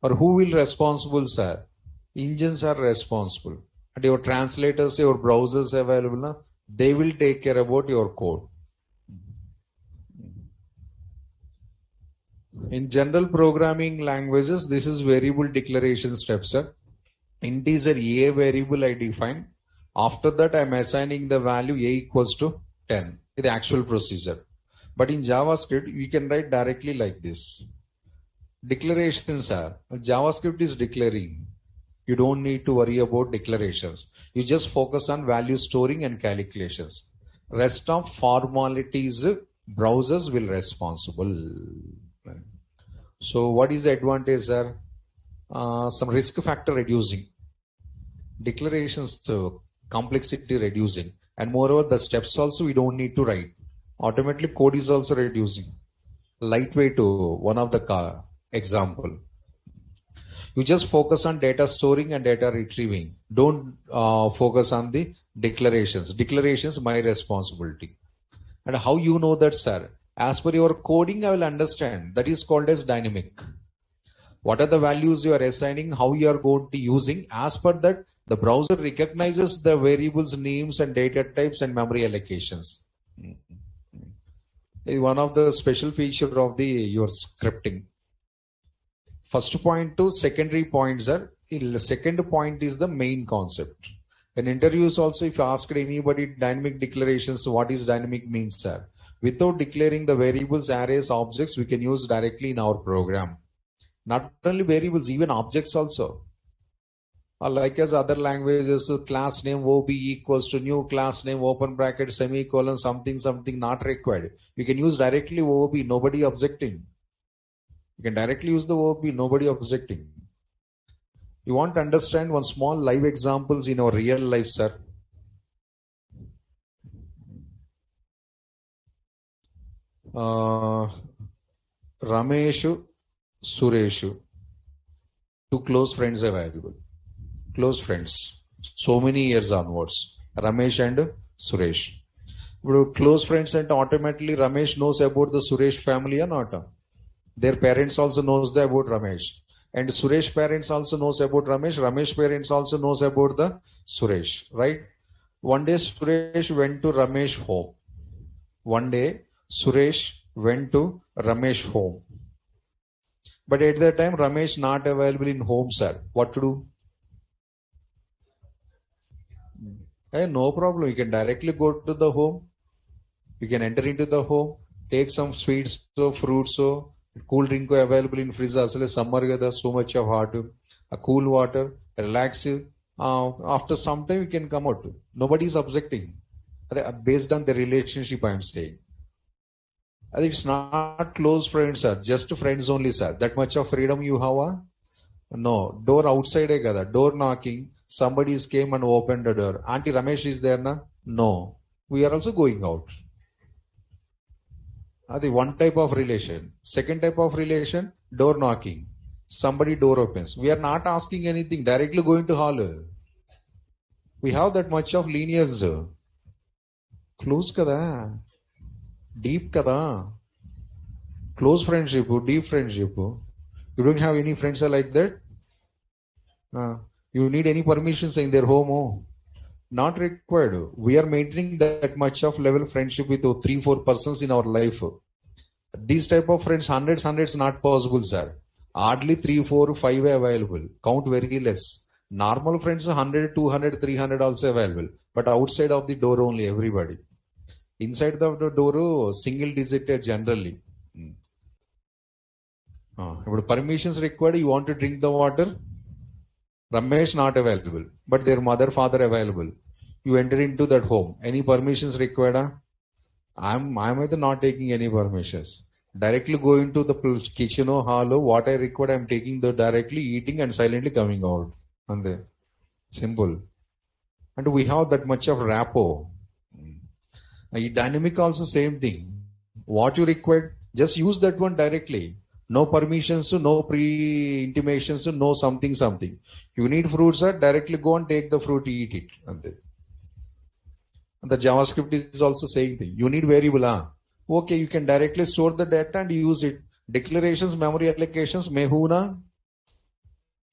Or who will responsible, sir? Engines are responsible. And your translators, your browsers available, they will take care about your code. In general programming languages, this is variable declaration steps, sir. Integer a variable I define. After that, I'm assigning the value a equals to 10. The actual procedure. But in JavaScript, we can write directly like this. Declarations are, JavaScript is declaring. You don't need to worry about declarations. You just focus on value storing and calculations. Rest of formalities, browsers will responsible. So what is the advantage, sir? Some risk factor reducing. Declarations complexity reducing. And moreover, the steps also we don't need to write. Automatically code is also reducing. Lightweight to one of the example. You just focus on data storing and data retrieving. Don't focus on the declarations. Declarations, my responsibility. And how you know that, sir? As per your coding, I will understand. That is called as dynamic. What are the values you are assigning? How you are going to using? As per that, the browser recognizes the variables, names, and data types and memory allocations. One of the special feature of your scripting. First point to secondary points are, the second point is the main concept. In interviews also, if you ask anybody dynamic declarations, what is dynamic means, sir? Without declaring the variables, arrays, objects, we can use directly in our program. Not only variables, even objects also. Like as other languages, class name OB equals to new class name, open bracket, semicolon, something not required. You can use directly OB, nobody objecting. You can directly use the OB, nobody objecting. You want to understand one small live examples in our real life, sir. Rameshu, Sureshu, two close friends available. Close friends. So many years onwards. Ramesh and Suresh. Close friends, and automatically Ramesh knows about the Suresh family or not? Their parents also knows about Ramesh. And Suresh parents also knows about Ramesh. Ramesh parents also knows about the Suresh. Right? One day Suresh went to Ramesh home. One day Suresh went to Ramesh home. But at that time Ramesh not available in home, sir. What to do? Hey, no problem. You can directly go to the home. You can enter into the home, take some sweets, fruits, cool drink available in fridge. Summer, so much of hot, a cool water, relax. After some time, you can come out. Nobody is objecting. Based on the relationship, I am saying. I think it's not close friends, sir. Just friends only, sir. That much of freedom you have? No. Door outside, door knocking. Somebody came and opened the door. Auntie Ramesh is there, na? No. We are also going out. That's one type of relation. Second type of relation, door knocking. Somebody door opens. We are not asking anything. Directly going to hall. We have that much of lenience. Close kada. Deep kada. Close friendship, deep friendship. You don't have any friends like that? You need any permissions in their home? Oh? Not required. We are maintaining that much of level friendship with 3-4 persons in our life. These type of friends, hundreds not possible, sir. Hardly 3, 4, 5 available. Count very less. Normal friends 100, 200, 300 also available. But outside of the door only, everybody. Inside the door, single digit generally. Permissions required. You want to drink the water? Ramesh not available, but their mother, father available. You enter into that home. Any permissions required? I'm either not taking any permissions. Directly going to the kitchen or hall, what I record, I'm taking the directly eating and silently coming out. And the simple. And we have that much of rapport. Dynamic also same thing. What you require, just use that one directly. No permissions, no pre-intimations, no something. You need fruits, sir, directly go and take the fruit, eat it. And the JavaScript is also saying thing. You need variable, okay, you can directly store the data and use it. Declarations, memory allocations, Mehuna,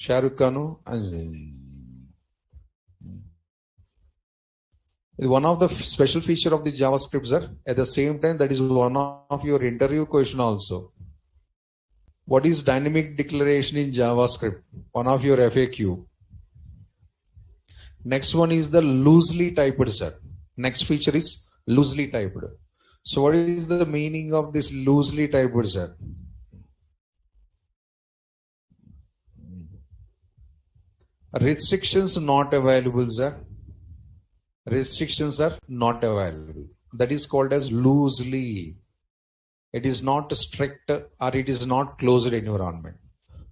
Shahrukh Khanu, one of the special feature of the JavaScript, sir. At the same time, that is one of your interview question also. What is dynamic declaration in JavaScript? One of your FAQ. Next one is the loosely typed, sir. Next feature is loosely typed. So what is the meaning of this loosely typed, sir? Restrictions not available, sir. Restrictions are not available. That is called as loosely. It is not strict or it is not closed environment.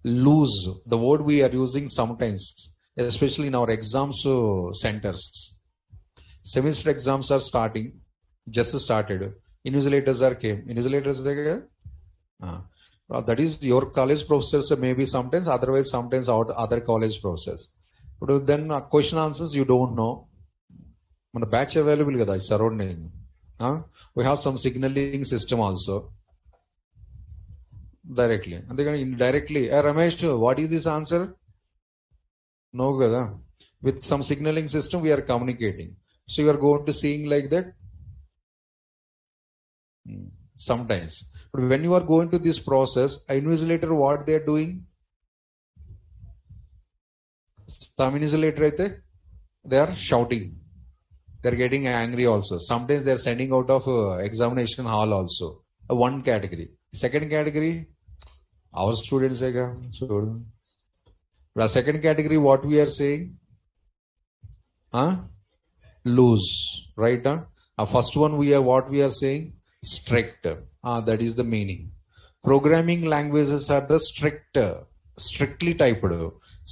Loose, the word we are using sometimes, especially in our exams centers. Semester exams are starting, just started. Invigilators are came. Invigilators that is your college professors maybe sometimes, otherwise sometimes other college professors. But then question answers you don't know. మన batch available కదా surrounding we have some signalling system also directly అంతేగాని directly Ramesh what is this answer no కదా with some signalling system we are communicating so you are going to seeing like that sometimes. But when you are going to this process, invigilator what they are doing, some invigilator అయితే they are shouting. They're getting angry also. Sometimes they're sending out of examination hall also. One category. Second category, our students. So, the second category, what we are saying? Loose. Right? First one, what we are saying? Strict. That is the meaning. Programming languages are the strict, strictly typed.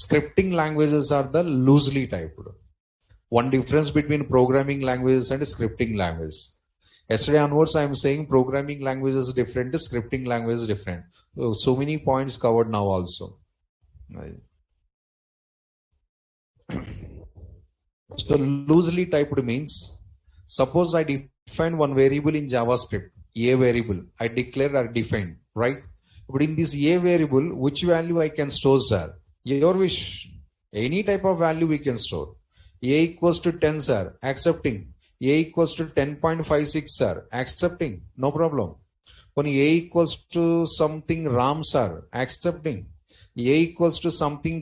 Scripting languages are the loosely typed. One difference between programming languages and scripting languages. Yesterday onwards, I am saying programming language is different, scripting language is different. So many points covered now also. So loosely typed means, suppose I define one variable in JavaScript, a variable, I declare or define, right? But in this a variable, which value I can store, sir? Your wish. Any type of value we can store. A equals to 10, sir, accepting. A equals to 10.56, sir, accepting. No problem. When A equals to something RAM, sir, accepting. A equals to something,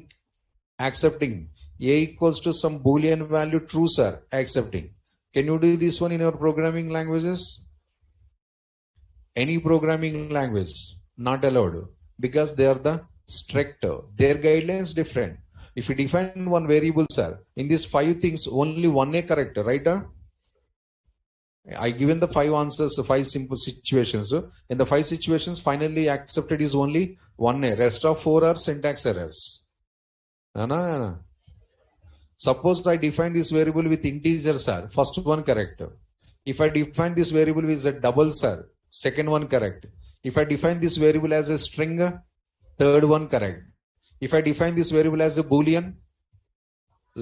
accepting. A equals to some Boolean value true, sir, accepting. Can you do this one in your programming languages? Any programming language, not allowed. Because they are the stricter. Their guidelines different. If you define one variable, sir, in these 5 things, only one a correct, right? I given the 5 answers, 5 simple situations. In the 5 situations, finally accepted is only one a. Rest of 4 are syntax errors. No. Suppose I define this variable with integer, sir. First one correct. If I define this variable with a double, sir, second one correct. If I define this variable as a string, third one correct. If I define this variable as a Boolean,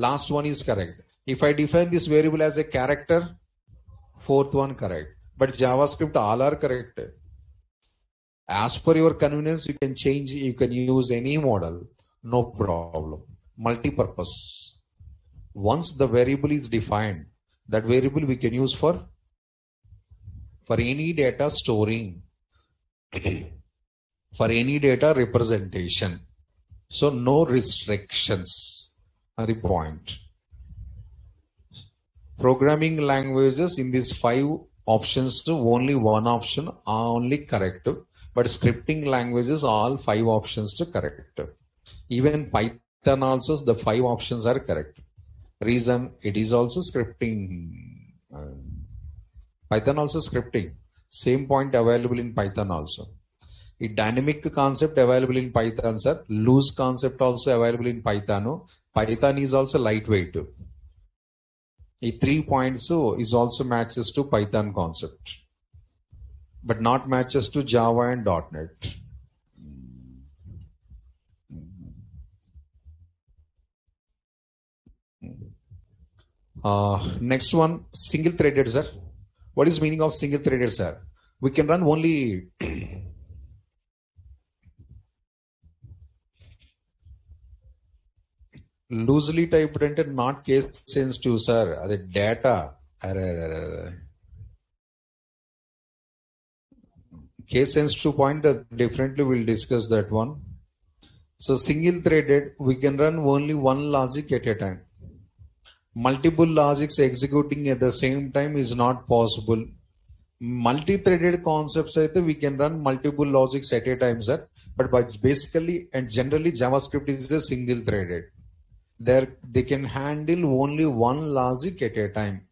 last one is correct. If I define this variable as a character, fourth one correct. But JavaScript all are correct. As per your convenience, you can change, you can use any model, no problem. Multi-purpose. Once the variable is defined, that variable we can use for any data storing, for any data representation. So no restrictions are the point. Programming languages in these 5 options, only one option only correct. But scripting languages, all 5 options are correct. Even Python also, the 5 options are correct. Reason, it is also scripting. Python also scripting. Same point available in Python also. A dynamic concept available in Python, sir. Loose concept also available in Python. Python is also lightweight. A 3 points is also matches to Python concept, but not matches to Java and .NET. Next one, single threaded, sir. What is meaning of single threaded, sir? We can run only loosely typed and not case sensitive, sir. The data. Case sensitive point, differently we'll discuss that one. So single threaded, we can run only one logic at a time. Multiple logics executing at the same time is not possible. Multi-threaded concepts, we can run multiple logics at a time, sir. But basically and generally, JavaScript is a single threaded. They can handle only one logic at a time.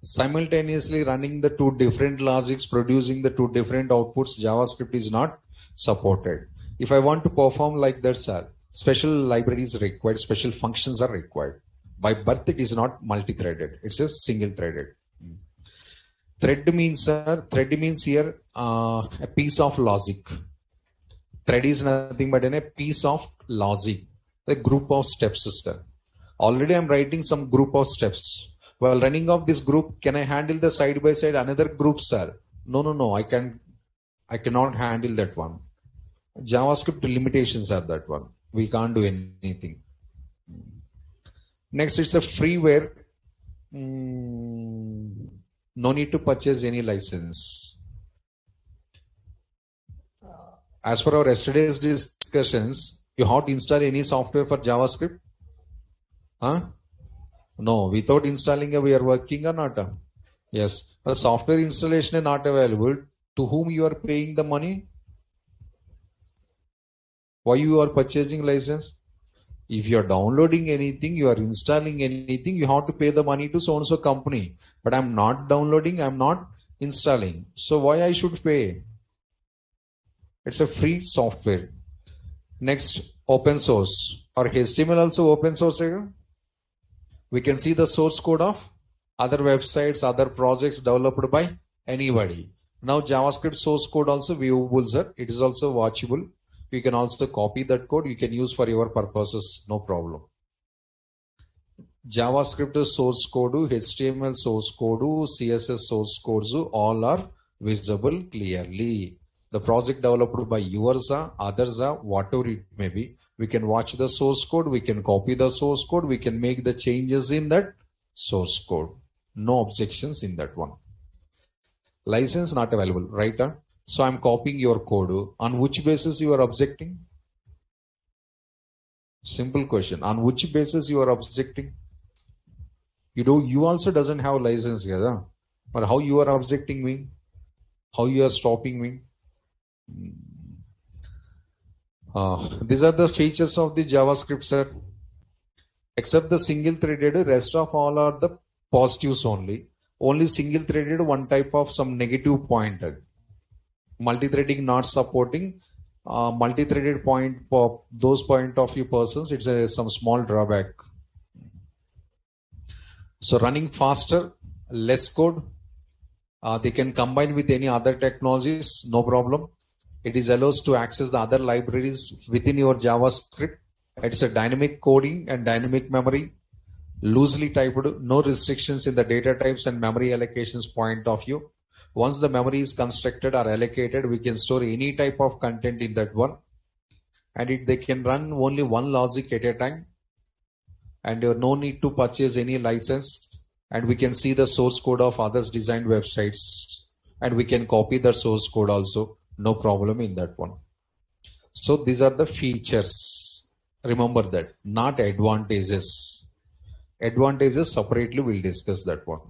Simultaneously running the two different logics, producing the two different outputs, JavaScript is not supported. If I want to perform like that, sir, special libraries required, special functions are required. By birth, it is not multi-threaded. It's a single-threaded. Thread means, sir, here a piece of logic. Thread is nothing but a piece of logic, a group of steps, sir. Already I'm writing some group of steps. While running off this group, can I handle the side by side another group, sir? No. I cannot handle that one. JavaScript limitations are that one. We can't do anything. Next, it's a freeware. No need to purchase any license. As per our yesterday's discussions, you have to install any software for JavaScript? Huh? No, without installing we are working or not? Yes. The software installation is not available. To whom you are paying the money? Why you are purchasing license? If you are downloading anything, you are installing anything, you have to pay the money to so-and-so company. But I'm not downloading, I'm not installing. So why I should pay? It's a free software. Next, open source. Or HTML also open source. We can see the source code of other websites, other projects developed by anybody. Now JavaScript source code also viewable, sir. It is also watchable. You can also copy that code. You can use for your purposes. No problem. JavaScript source code, HTML source code, CSS source codes, all are visible clearly. The project developed by yours, others, whatever it may be. We can watch the source code. We can copy the source code. We can make the changes in that source code. No objections in that one. License not available, right? So I'm copying your code. On which basis you are objecting? Simple question. On which basis you are objecting? You also doesn't have license here. But how you are objecting me? How you are stopping me? These are the features of the JavaScript, sir. Except the single threaded, rest of all are the positives only. Only single threaded, one type of some negative point. Multi-threading not supporting. Multi-threaded point for those point of view persons, it's some small drawback. So running faster, less code. They can combine with any other technologies, no problem. It is allows to access the other libraries within your JavaScript. It's a dynamic coding and dynamic memory, loosely typed, no restrictions in the data types and memory allocations point of view. Once the memory is constructed or allocated, we can store any type of content in that one. And they can run only one logic at a time. And no need to purchase any license. And we can see the source code of others designed websites. And we can copy the source code also. No problem in that one. So these are the features. Remember that, not advantages. Advantages separately we'll discuss that one.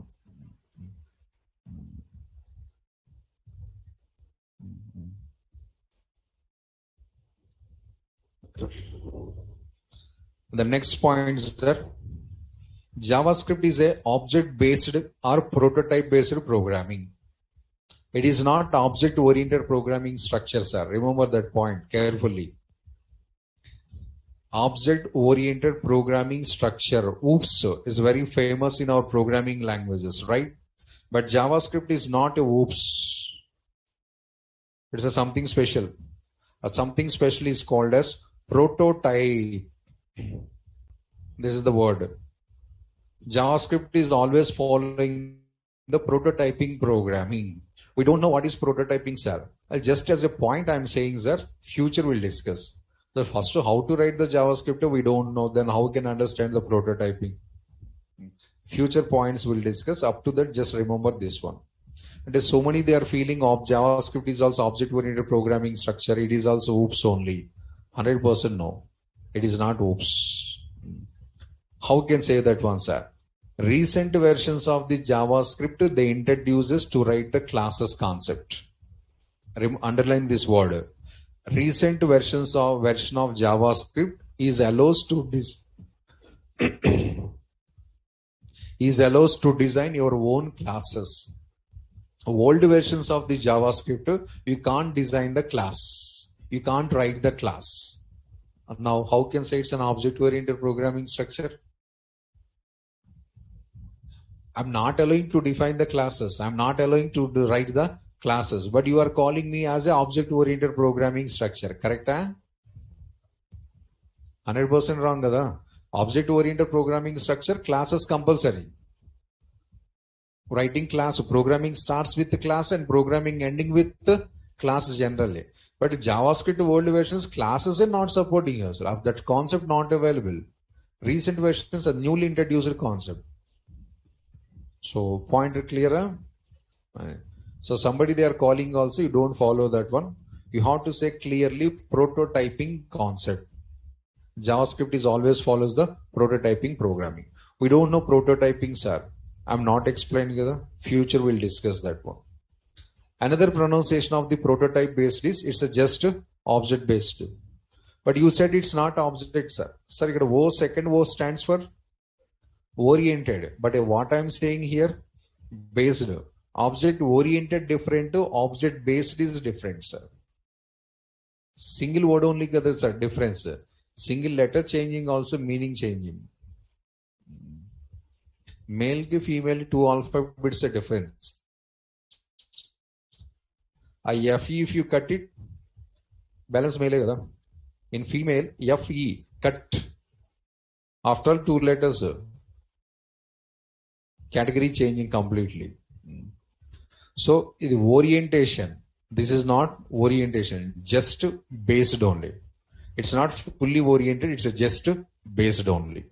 The next point is that JavaScript is a object-based or prototype-based programming. It is not object-oriented programming structure, sir. Remember that point carefully. Object-oriented programming structure, OOPS, is very famous in our programming languages, right? But JavaScript is not a OOPS. It's a something special. A something special is called as prototype. This is the word. JavaScript is always following the prototyping programming. We don't know what is prototyping, sir. Just as a point I'm saying, sir, future we'll discuss. The first, how to write the JavaScript, we don't know. Then how can understand the prototyping? Future points we'll discuss. Up to that, just remember this one. There's so many they are feeling of JavaScript is also object-oriented programming structure. It is also OOPS only. 100% no. It is not OOPS. How can say that one, sir? Recent versions of the JavaScript, they introduces to write the classes concept. Underline this word. Recent version of JavaScript is allows to design your own classes. Old versions of the JavaScript, you can't design the class. You can't write the class. Now, how can say it's an object-oriented programming structure? I'm not allowing to define the classes. I'm not allowing to write the classes. But you are calling me as an object-oriented programming structure. Correct? 100% wrong. Kada? Object-oriented programming structure, classes compulsory. Writing class, programming starts with the class and programming ending with the class generally. But JavaScript old versions, classes are not supporting us. That concept not available. Recent versions are newly introduced concept. So point clearer. So somebody they are calling also, you don't follow that one. You have to say clearly prototyping concept. JavaScript is always follows the prototyping programming. We don't know prototyping, sir. I'm not explaining the future. We'll discuss that one. Another pronunciation of the prototype based is it's a just object based. But you said it's not object, sir. Sir, O second O stands for oriented. But what I'm saying here, based. Object oriented different to object based is different, sir. Single word only kada, sir, difference. Single letter changing also meaning changing. Male to female, two alphabets are difference. FE, if you cut it, balance male. In female, FE, cut. After all, two letters, category changing completely. So, the orientation, this is not orientation, just based only. It's not fully oriented, it's just based only.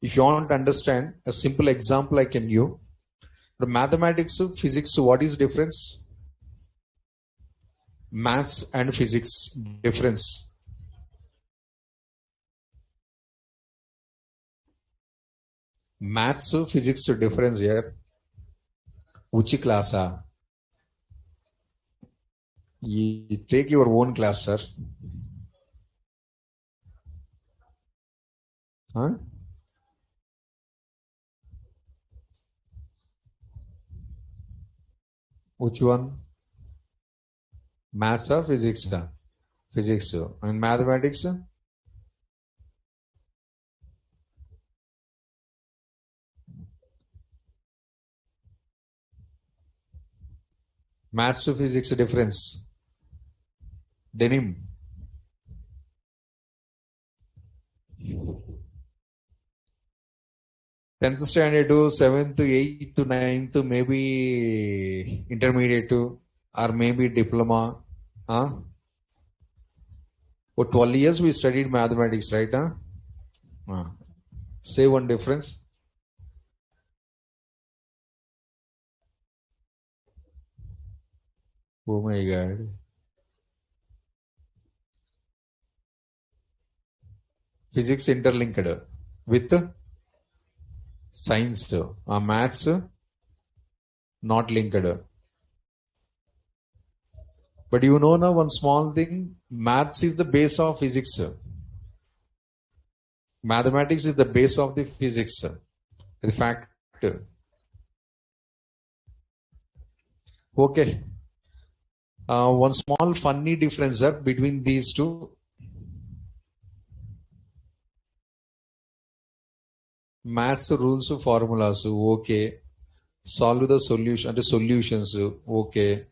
If you want to understand, a simple example I can give. The mathematics, physics, what is difference? Maths and physics difference. Maths, physics difference here. Which class? You take your own class, sir. Huh? Which one? Maths or physics? Physics. And mathematics? Maths to physics difference. Denim. Tenth standard to 7th, 8th, 9th, maybe intermediate to, or maybe diploma. For 12 years we studied mathematics, right? Say one difference. Oh my God. Physics interlinked with science. Maths not linked. But you know now one small thing, maths is the base of physics. Mathematics is the base of the physics, the fact. Okay. One small funny difference between these two. Maths rules, formulas, okay. Solve the solution, the solutions, okay.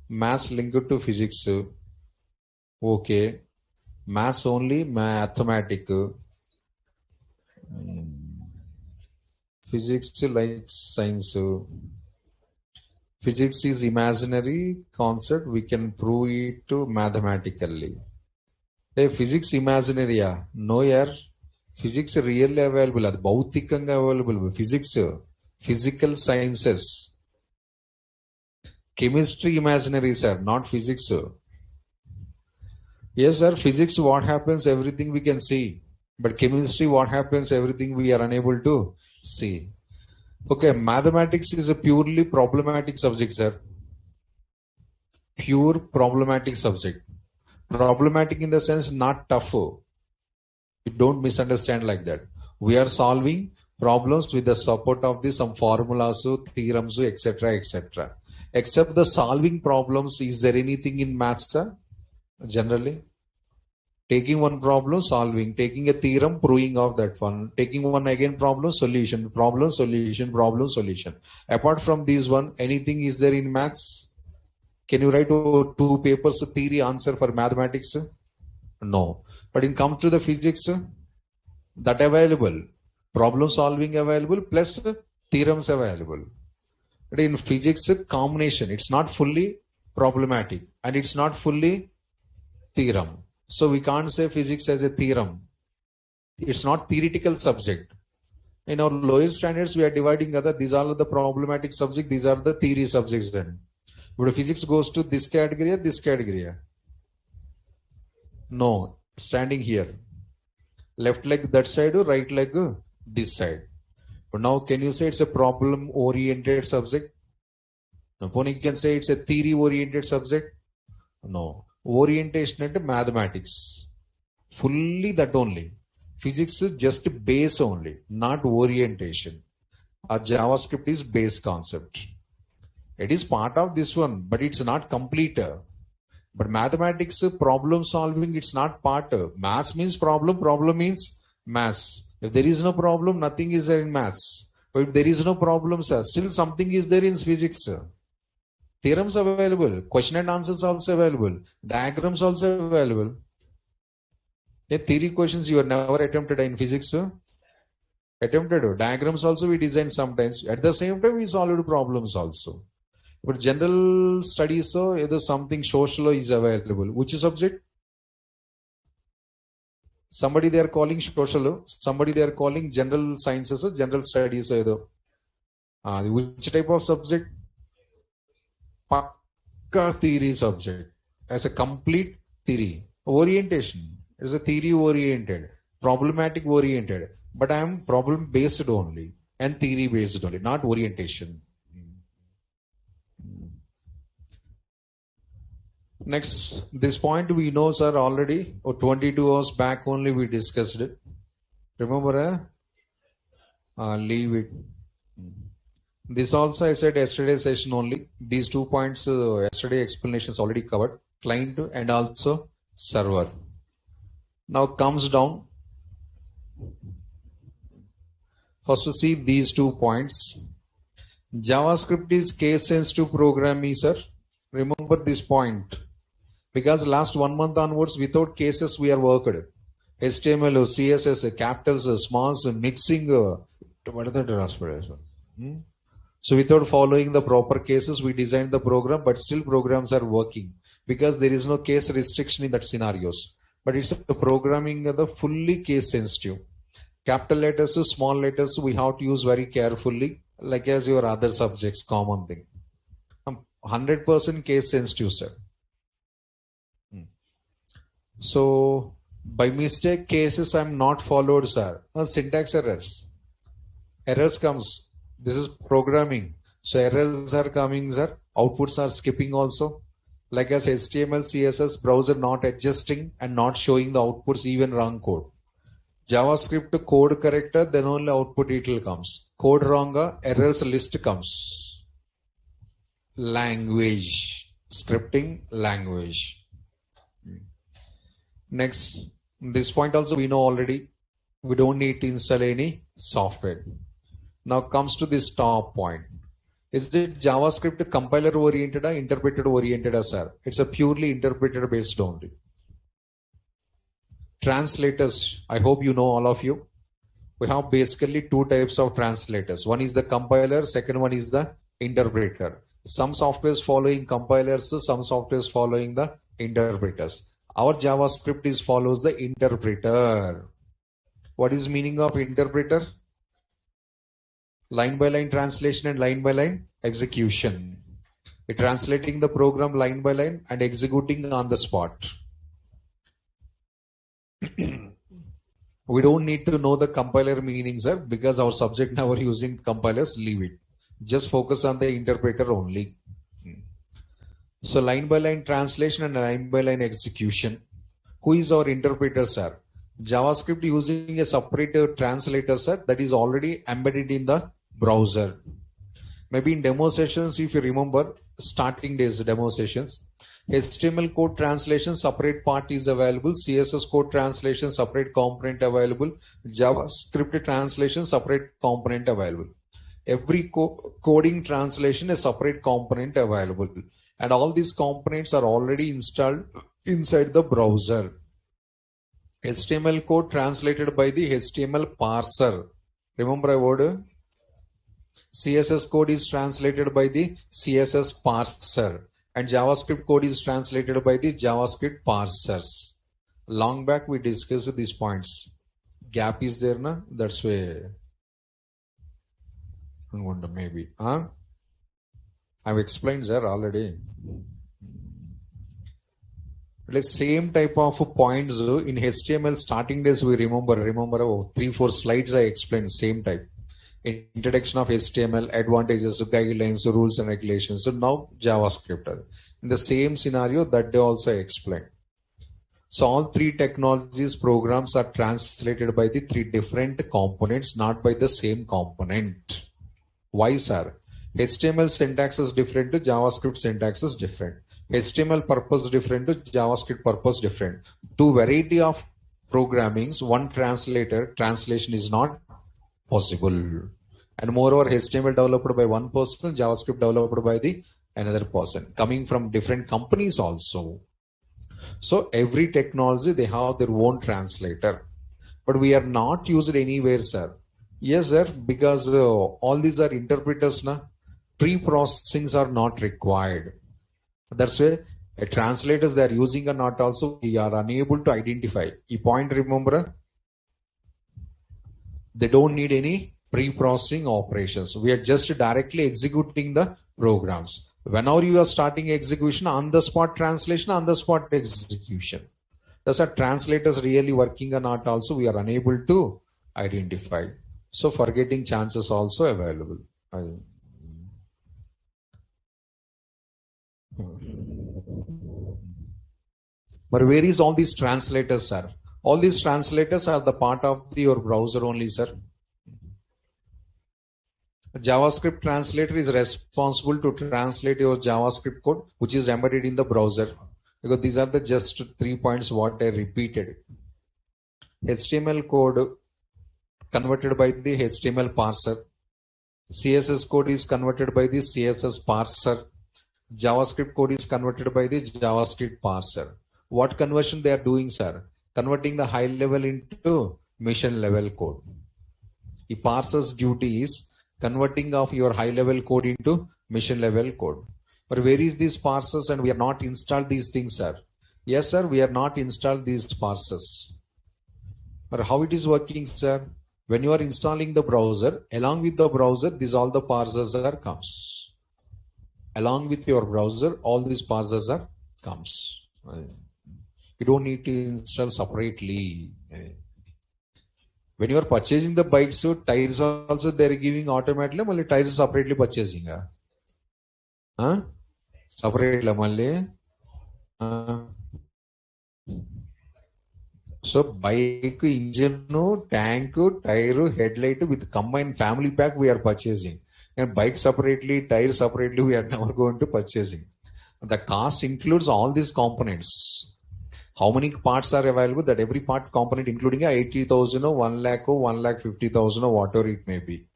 Maths linked to physics, okay. Maths only, mathematic. Physics like science. Physics is imaginary concept. We can prove it to mathematically. Hey, physics imaginary, no yaar. Physics really available. Adi bhautikanga available. Physics, physical sciences. Chemistry imaginary, sir, not physics. Yes, sir, physics, what happens, everything we can see. But chemistry, what happens, everything we are unable to see. Okay, mathematics is a purely problematic subject, sir. Pure problematic subject. Problematic in the sense not tough. You don't misunderstand like that. We are solving problems with the support of some formulas, theorems, etc., etc. Except the solving problems, is there anything in maths, sir? Generally, taking one problem, solving, taking a theorem, proving of that one, taking one again problem, solution, problem, solution, problem, solution. Apart from these one, anything is there in maths? Can you write 2 papers theory answer for mathematics? No. But in come to the physics, that available, problem solving available, plus theorems available. But in physics, combination, it's not fully problematic and it's not fully theorem. So we can't say physics as a theorem. It's not theoretical subject. In our lower standards, we are dividing these are the problematic subject, these are the theory subjects then. But physics goes to this category or this category? No, standing here. Left leg that side or right leg this side. But now can you say it's a problem oriented subject? No. You can say it's a theory oriented subject? No. Orientation and mathematics. Fully that only. Physics is just base only, not orientation. A JavaScript is base concept. It is part of this one, but it's not complete. But mathematics, problem solving, it's not part. Maths means problem, problem means maths. If there is no problem, nothing is there in maths. But if there is no problem, sir, still something is there in physics. Theorems available, question and answers also available, diagrams also available. The theory questions you are never attempted in physics. Attempted. Diagrams also we design sometimes. At the same time, we solved problems also. But general studies, so either something social is available. Which subject? Somebody they are calling social, somebody they are calling general sciences, general studies. Which type of subject? Pakka theory subject. As a complete theory. Orientation is a theory oriented, problematic oriented. But I am problem based only and theory based only, not orientation. Next, this point we know, sir, already, 22 hours back only we discussed it. Remember? Leave it. This also I said yesterday session only. These 2 points, yesterday explanations already covered. Client and also server. Now comes down. First to see these 2 points. JavaScript is case sensitive programming, sir. Remember this point. Because last 1 month onwards, without cases we are worked. HTML, CSS, capitals, smalls, mixing. What are the transfer? So without following the proper cases, we designed the program, but still programs are working because there is no case restriction in that scenarios. But it's the programming the fully case sensitive. Capital letters, small letters, we have to use very carefully, like as your other subjects, common thing. 100% case sensitive, sir. So by mistake cases I'm not followed, sir. Syntax errors. Errors comes. This is programming. So errors are coming, sir. Outputs are skipping also. Like as HTML, CSS, browser not adjusting and not showing the outputs, even wrong code. JavaScript code corrector, then only output detail comes. Code wrong, errors list comes. Language, scripting language. Next, this point also we know already. We don't need to install any software. Now comes to this top point. Is it JavaScript compiler oriented or interpreter oriented, sir? It's a purely interpreter based only. Translators, I hope you know, all of you. We have basically two types of translators. One is the compiler, second one is the interpreter. Some softwares following compilers, some softwares following the interpreters. Our JavaScript is follows the interpreter. What is meaning of interpreter? Line by line translation and line by line execution. We're translating the program line by line and executing on the spot. We don't need to know the compiler meaning, sir, because our subject now are using compilers. Leave it. Just focus on the interpreter only. So line by line translation and line by line execution. Who is our interpreter, sir? JavaScript using a separate translator, sir, that is already embedded in the browser. Maybe in demo sessions, if you remember, starting days demo sessions, HTML code translation separate part is available, CSS code translation separate component available, JavaScript translation separate component available. Every coding translation is separate component available, and all these components are already installed inside the browser. HTML code translated by the HTML parser. Remember a word? CSS code is translated by the CSS parser, and JavaScript code is translated by the JavaScript parsers. Long back we discussed these points. Gap is there, na? That's why. I wonder maybe. I've explained there already. The same type of points in HTML starting days we remember 3-4 slides I explained same type. Introduction of HTML, advantages, guidelines, rules and regulations. So now JavaScript. In the same scenario that they also explained. So all three technologies programs are translated by the three different components, not by the same component. Why, sir? HTML syntax is different to JavaScript syntax is different. HTML purpose different to JavaScript purpose different. Two variety of programmings, one translation is not possible. And moreover, HTML developed by one person, JavaScript developed by the another person, coming from different companies also. So every technology, they have their own translator. But we are not used anywhere, sir. Yes, sir, because all these are interpreters, na? Pre-processings are not required. That's why translators they are using or not also, we are unable to identify. E point, remember? They don't need any pre-processing operations. We are just directly executing the programs. Whenever you are starting execution, on the spot translation, on the spot execution. Thus, are translators really working or not also, we are unable to identify. So forgetting chances also available. But where is all these translators, sir? All these translators are the part of your browser only, sir. A JavaScript translator is responsible to translate your JavaScript code, which is embedded in the browser. Because these are the just 3 points what I repeated. HTML code converted by the HTML parser. CSS code is converted by the CSS parser. JavaScript code is converted by the JavaScript parser. What conversion they are doing, sir? Converting the high level into mission level code. The parser's duty is converting of your high level code into mission level code. But where is these parsers, and we are not installed these things, sir? Yes, sir, we are not installed these parsers. But how it is working, sir? When you are installing the browser, along with the browser, these all the parsers are comes. Along with your browser, all these parsers are comes. You don't need to install separately. When you are purchasing the bike, so tires also they are giving automatically, only tires separately purchasing. Separately, So bike, engine, tank, tire, headlight with combined family pack we are purchasing. And bike separately, tire separately we are never going to purchasing. The cost includes all these components. How many parts are available? That every part component including 80,000 or 1 lakh or 1,50,000 or whatever it may be.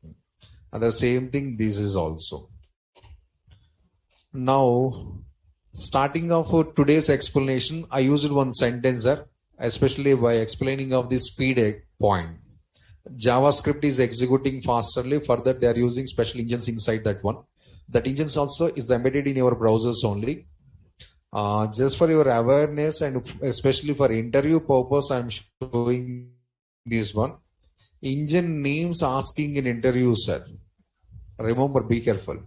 And the same thing this is also. Now, starting off with today's explanation, I used one sentencer, especially by explaining of the speed point. JavaScript is executing fasterly. Further, they are using special engines inside that one. That engines also is embedded in your browsers only. Just for your awareness and especially for interview purpose, I'm showing this one. Engine names asking in interview, sir. Remember, be careful.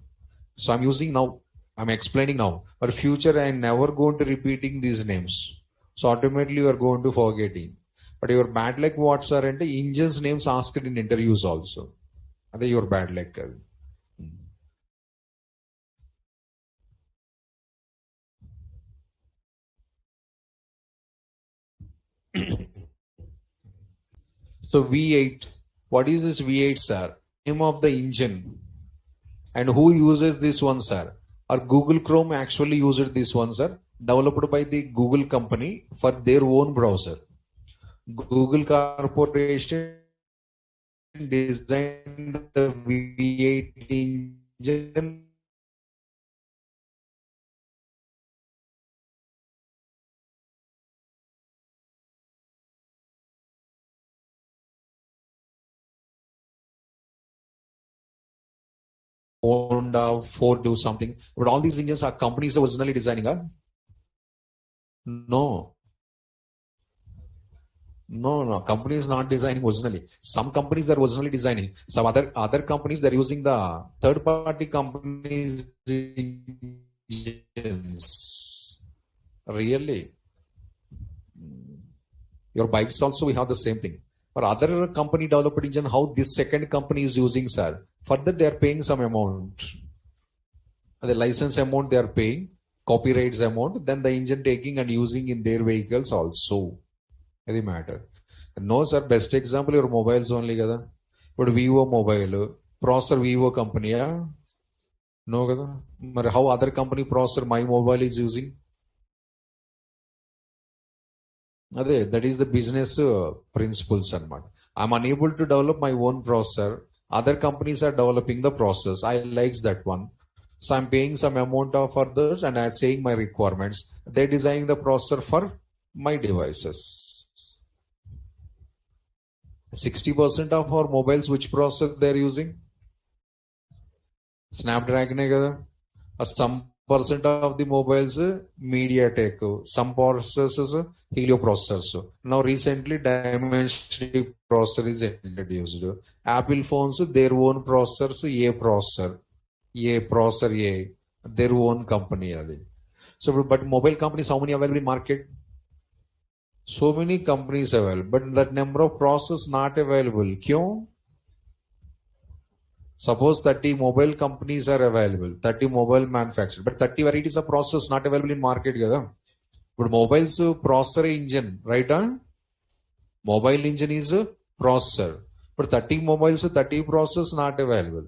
So I'm using now. I'm explaining now. For future, I'm never going to repeating these names. So automatically you are going to forgetting. But your bad luck what are and engines names asked in interviews also. That your bad luck. So V8. What is this V8, sir? Name of the engine. And who uses this one, sir? Or Google Chrome actually used this one, sir. Developed by the Google company for their own browser. Google Corporation designed the V8 engine Honda, Ford do something. But all these engines are companies originally designing. No, no. Company is not designing originally. Some companies are originally designing. Some other companies they're using the third party companies engines. Really, your bikes also we have the same thing. For other company developed engine, how this second company is using, sir. Further, they are paying some amount. The license amount they are paying, copyrights amount, then the engine taking and using in their vehicles also. Any matter. No, sir. Best example, your mobiles only, kada. But Vivo mobile, processor Vivo company, yeah? No, kada. But how other company processor my mobile is using? That is the business principles, anamata. I'm unable to develop my own processor. Other companies are developing the process. I likes that one. So I'm paying some amount of others and I'm saying my requirements. They're designing the processor for my devices. 60% of our mobiles, which processor they're using? Snapdragon, some percent of the mobiles, MediaTek, some processors, Helio processors. Now recently Dimensity processor is introduced. Apple phones, their own processors, their own company. So, but mobile companies, how many available in market? So many companies available, but that number of processors not available. Kyun? Suppose 30 mobile companies are available, 30 mobile manufacturers, but 30 varieties of processors not available in market. But mobile's processor engine, right? Mobile engine is a processor, but 30 mobiles, 30 processors not available.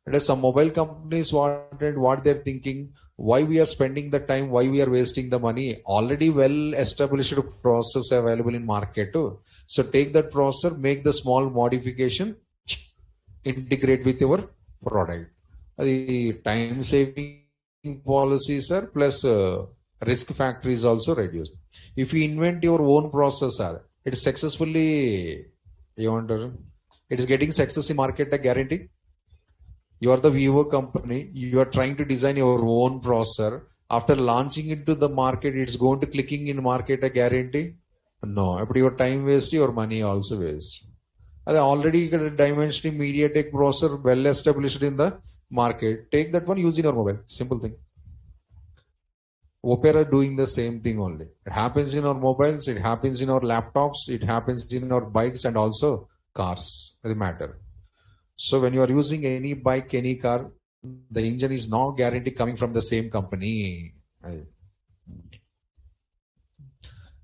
And some mobile companies what they're thinking, why we are spending the time, why we are wasting the money. Already well established process available in market too. So take that processor, make the small modification, integrate with your product. The time saving policies are plus risk factor is also reduced. If you invent your own processor, it is successfully, it is getting success in market, a guarantee. You are the Vivo company, you are trying to design your own processor. After launching into the market, it's going to clicking in market, a guarantee. No, but your time waste, your money also waste. Already Dimensity MediaTek processor well established in the market. Take that one, use in your mobile. Simple thing. Opera doing the same thing only. It happens in our mobiles, it happens in our laptops, it happens in our bikes and also cars. Doesn't matter. So when you are using any bike, any car, the engine is not guaranteed coming from the same company.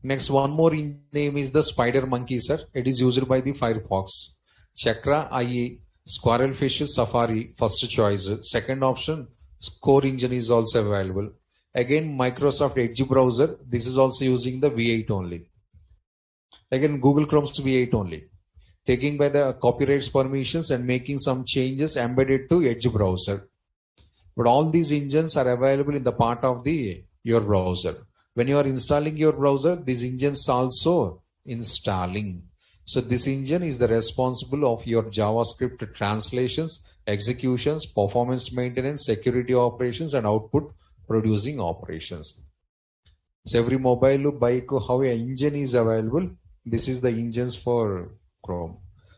Next, one more name is the spider monkey, sir. It is used by the Firefox. Chakra IE, Squirrelfish Safari, first choice. Second option, Core Engine is also available. Again, Microsoft Edge browser. This is also using the V8 only. Again, Google Chrome's V8 only. Taking by the copyrights permissions and making some changes embedded to Edge browser. But all these engines are available in the part of your browser. When you are installing your browser, these engines also installing. So this engine is the responsible of your JavaScript translations, executions, performance maintenance, security operations, and output producing operations. So every mobile bike, how an engine is available, this is the engines for Chrome.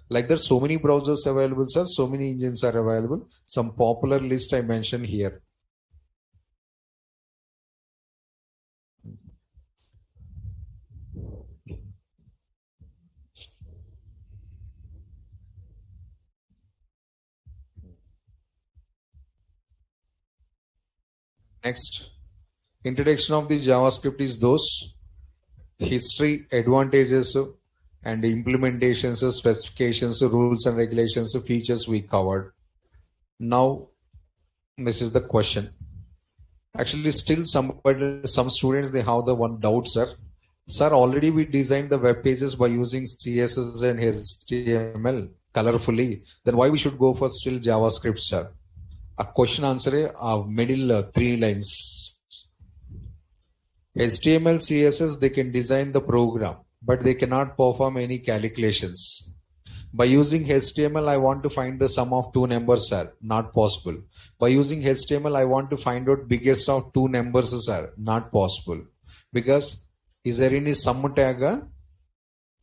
Like that, so many browsers available, sir. So many engines are available. Some popular list I mentioned here. Next, introduction of the JavaScript is those history, advantages, and implementations, specifications, rules and regulations, features we covered. Now, this is the question. Actually, still some students, they have the one doubt, sir. Sir, already we designed the web pages by using CSS and HTML colorfully. Then why we should go for still JavaScript, sir? A question answer of middle 3 lines. HTML, CSS, they can design the program, but they cannot perform any calculations. By using HTML, I want to find the sum of two numbers, sir. Not possible. By using HTML, I want to find out biggest of two numbers, sir. Not possible. Because is there any sum tag?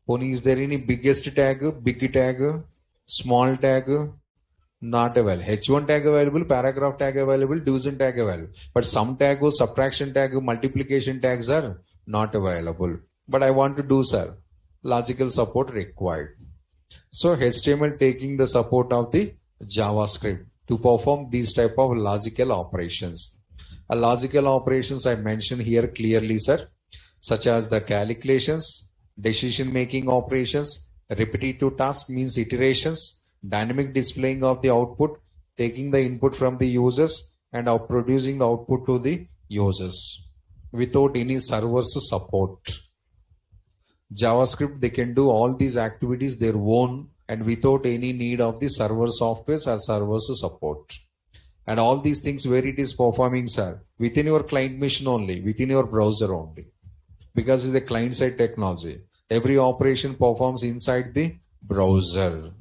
Only is there any biggest tag, big tag, small tag? Not available. H1 tag available, paragraph tag available, division tag available. But sum tag, subtraction tag, multiplication tags are not available. But I want to do, sir. Logical support required. So HTML taking the support of the JavaScript to perform these type of logical operations. A logical operations I mentioned here clearly, sir, such as the calculations, decision making operations, repetitive task means iterations, dynamic displaying of the output, taking the input from the users and producing the output to the users without any servers support. JavaScript, they can do all these activities their own and without any need of the server software or servers support. And all these things where it is performing, sir, within your client machine only, within your browser only. Because it's a client-side technology. Every operation performs inside the browser.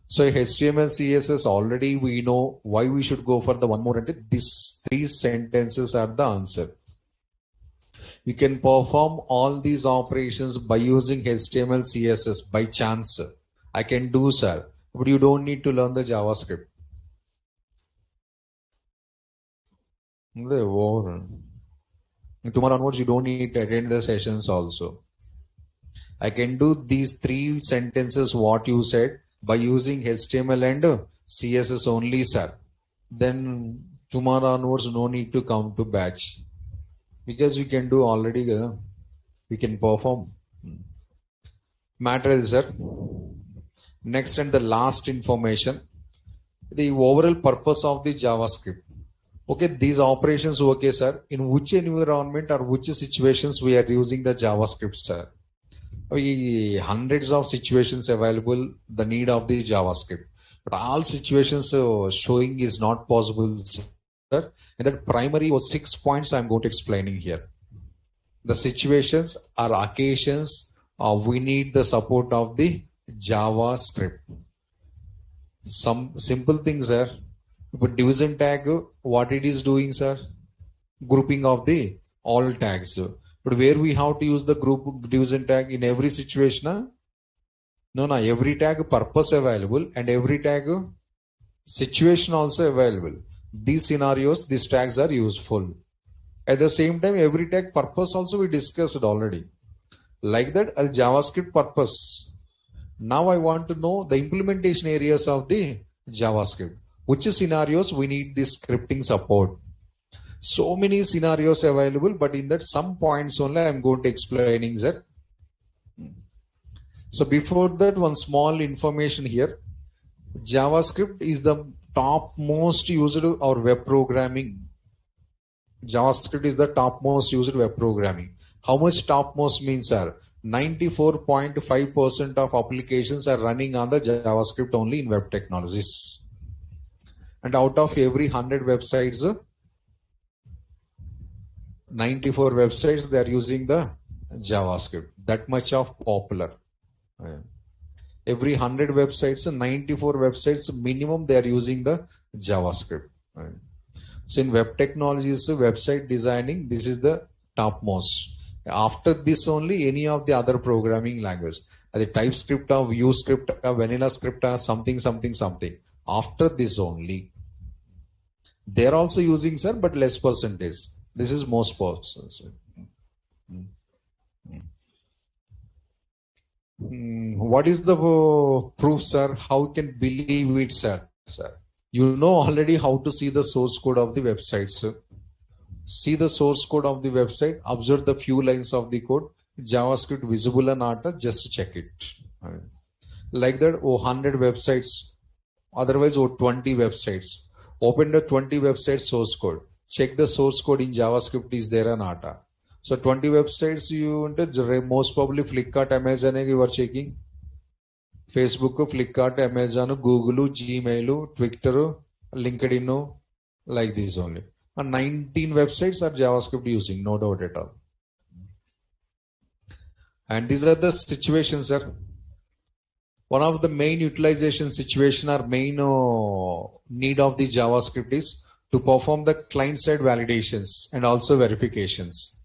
So HTML, CSS, already we know why we should go for the one more. These 3 sentences are the answer. You can perform all these operations by using HTML, CSS by chance. I can do, sir, but you don't need to learn the JavaScript. Tomorrow onwards, you don't need to attend the sessions also. I can do these 3 sentences, what you said, by using HTML and CSS only, sir. Then tomorrow onwards, no need to come to batch. Because we can do already, we can perform. Matter is, sir. Next and the last information, the overall purpose of the JavaScript. Okay, these operations, okay, sir. In which environment or which situations we are using the JavaScript, sir? Hundreds of situations available, the need of the JavaScript. But all situations showing is not possible, sir. And that primary was 6 points I'm going to explaining here. The situations or occasions we need the support of the JavaScript. Some simple things, sir. But division tag, what it is doing, sir? Grouping of the all tags. But where we have to use the group division tag in every situation? No, every tag purpose available and every tag situation also available. These scenarios, these tags are useful. At the same time, every tag purpose also we discussed already. Like that, a JavaScript purpose. Now I want to know the implementation areas of the JavaScript. Which scenarios we need this scripting support. So many scenarios available, but in that some points only I am going to explaining that. So before that, one small information here. JavaScript is the top most used or web programming. JavaScript is the topmost used web programming. How much topmost means, sir? 94.5% of applications are running on the JavaScript only in web technologies. And out of every 100 websites, 94 websites, they are using the JavaScript. That much of popular. Every 100 websites, 94 websites minimum, they are using the JavaScript. So in web technologies, website designing, this is the topmost. After this only, any of the other programming language, the TypeScript or VueScript or Vanilla Script or something. After this only, they are also using, sir, but less percentage. This is most persons. What is the proof, sir? How can believe it, sir? You know already how to see the source code of the website, sir. See the source code of the website, observe the few lines of the code, JavaScript visible or not, just check it. Like that, 100 websites, otherwise 20 websites. Open the 20 website source code. Check the source code in JavaScript is there or not. So 20 websites you most probably Flipkart, Amazon you are checking. Facebook, Flipkart, Amazon, Google, Gmail, Twitter, LinkedIn, like this only. And 19 websites are JavaScript using, no doubt at all. And these are the situations, sir. One of the main utilization situation or main need of the JavaScript is to perform the client-side validations and also verifications.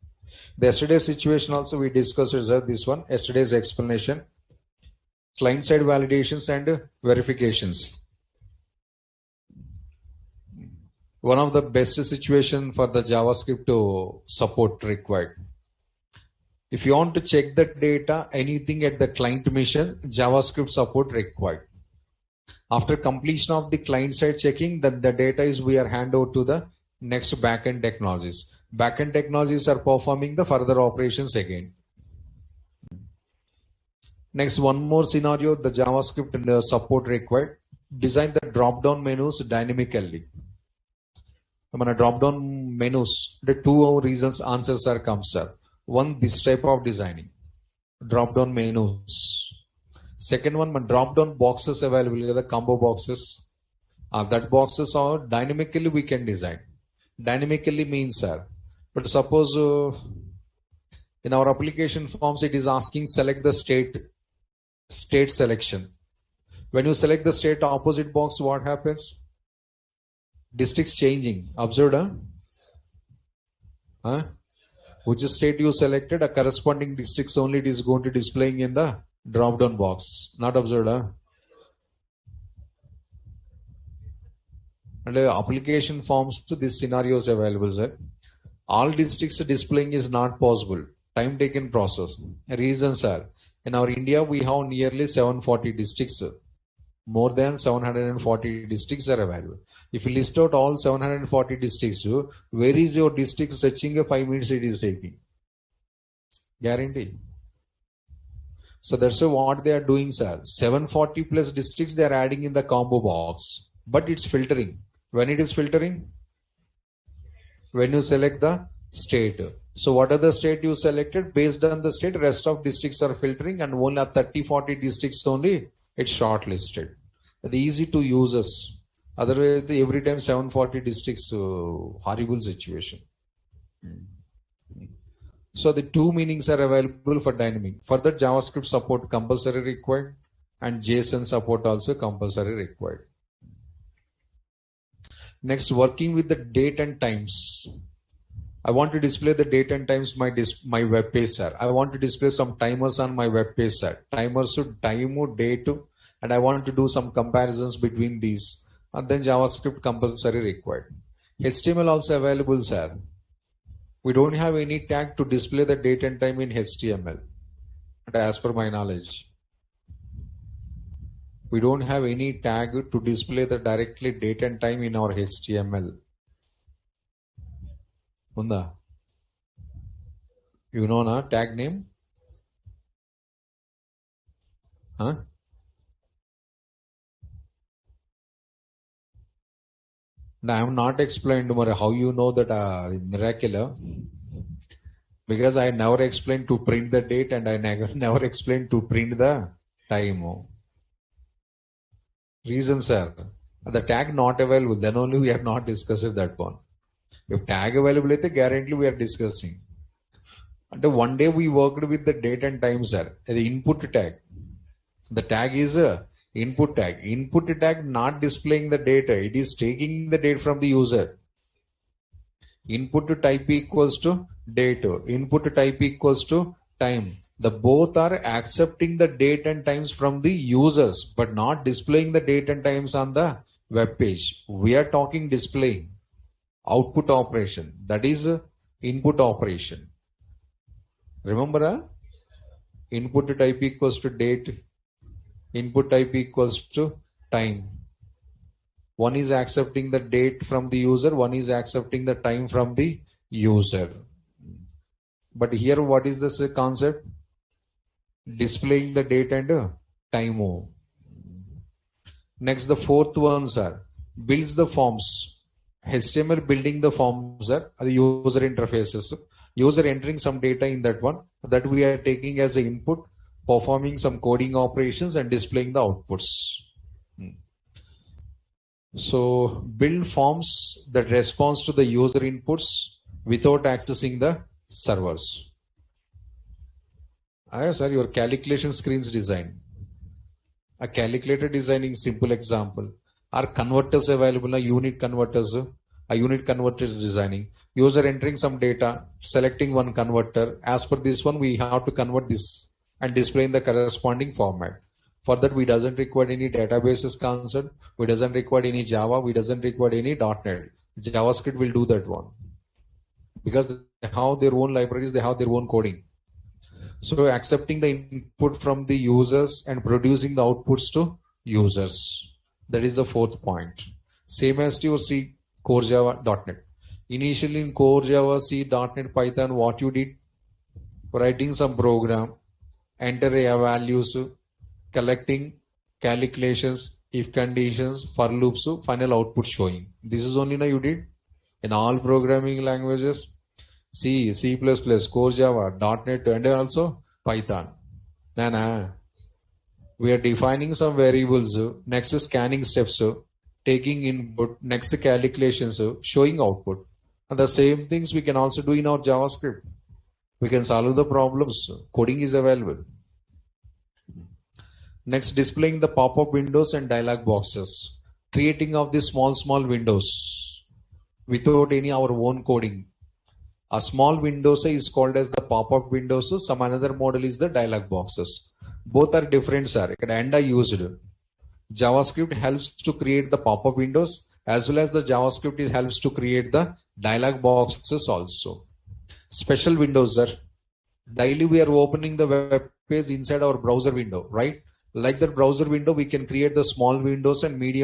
The yesterday's situation also we discussed, sir, this one, yesterday's explanation. Client-side validations and verifications. One of the best situation for the JavaScript to support required. If you want to check the data, anything at the client mission, JavaScript support required. After completion of the client-side checking, then the data is we are hand over to the next backend technologies. Backend technologies are performing the further operations again. Next, one more scenario, the JavaScript and the support required. Design the drop-down menus dynamically. Drop-down menus, the two reasons answers are come, sir. One, this type of designing, drop-down menus. Second one, drop-down boxes available, the combo boxes. That boxes are dynamically we can design. Dynamically means, sir, but suppose in our application forms it is asking select the state selection. When you select the state opposite box, what happens? Districts changing. Observed? Which state you selected, a corresponding districts only it is going to displaying in the drop down box. Not observed? And application forms to these scenarios available, sir. All districts displaying is not possible. Time taken process. Reasons are, in our India we have nearly 740 districts. More than 740 districts are available. If you list out all 740 districts, where is your district searching? 5 minutes it is taking. Guarantee. So that's what they are doing, sir. 740 plus districts they are adding in the combo box. But it's filtering. When it is filtering? When you select the state. So what are the state you selected? Based on the state, rest of districts are filtering and only 30-40 districts only it's shortlisted. The easy to use us. Otherwise, every time 740 districts, horrible situation. So the two meanings are available for dynamic. Further, JavaScript support compulsory required and JSON support also compulsory required. Next, working with the date and times. I want to display the date and times my web page, sir. I want to display some timers on my web page, sir. Timers should time, date, and I want to do some comparisons between these. And then JavaScript compulsory required. HTML also available, sir. We don't have any tag to display the date and time in HTML. But as per my knowledge, we don't have any tag to display the directly date and time in our HTML. ఉందా? You know na tag name? Huh? No, I am not explained more how you know that miracle. Because I never explained to print the date and I never explained to print the time. Reason, sir. The tag not available, then only we have not discussed that one. If tag available, then guarantee we are discussing. And one day we worked with the date and time, sir. The input tag. The tag is a input tag. Input tag not displaying the data. It is taking the date from the user. Input type equals to date. Input type equals to time. The both are accepting the date and times from the users, but not displaying the date and times on the web page. We are talking displaying output operation. That is input operation. Remember, input type equals to date. Input type equals to time. One is accepting the date from the user, one is accepting the time from the user. But here what is this concept? Displaying the date and time. Next, the fourth one, sir, builds the forms. HTML building the forms are the user interfaces. User entering some data in that one that we are taking as an input, performing some coding operations and displaying the outputs. So build forms that responds to the user inputs without accessing the servers. Sir, your calculation screens design. A calculator designing simple example. Are converters available? Unit converters. A unit converter is designing. User entering some data, selecting one converter. As per this one, we have to convert this and display in the corresponding format. For that, we doesn't require any databases concept. We doesn't require any Java. We doesn't require any .NET. JavaScript will do that one. Because they have their own libraries, they have their own coding. So accepting the input from the users and producing the outputs to users. That is the fourth point. Same as your C, Core Java, .NET. Initially in Core Java, C, .NET, Python, what you did? Writing some program, enter a values, collecting calculations, if conditions, for loops, final output showing. This is only now you did in all programming languages. C, C++, Core Java, .NET, and also Python. Nana, we are defining some variables. Next is scanning steps, taking input, next calculations, showing output. And the same things we can also do in our JavaScript. We can solve the problems. Coding is available. Next, displaying the pop-up windows and dialog boxes. Creating of these small windows without any our own coding. A small window is called as the pop-up windows. Some another model is the dialog boxes. Both are different, sir. And I used JavaScript helps to create the pop-up windows as well as the JavaScript it helps to create the dialog boxes also. Special windows, sir. Daily we are opening the web page inside our browser window, right? Like that browser window, we can create the small windows and medium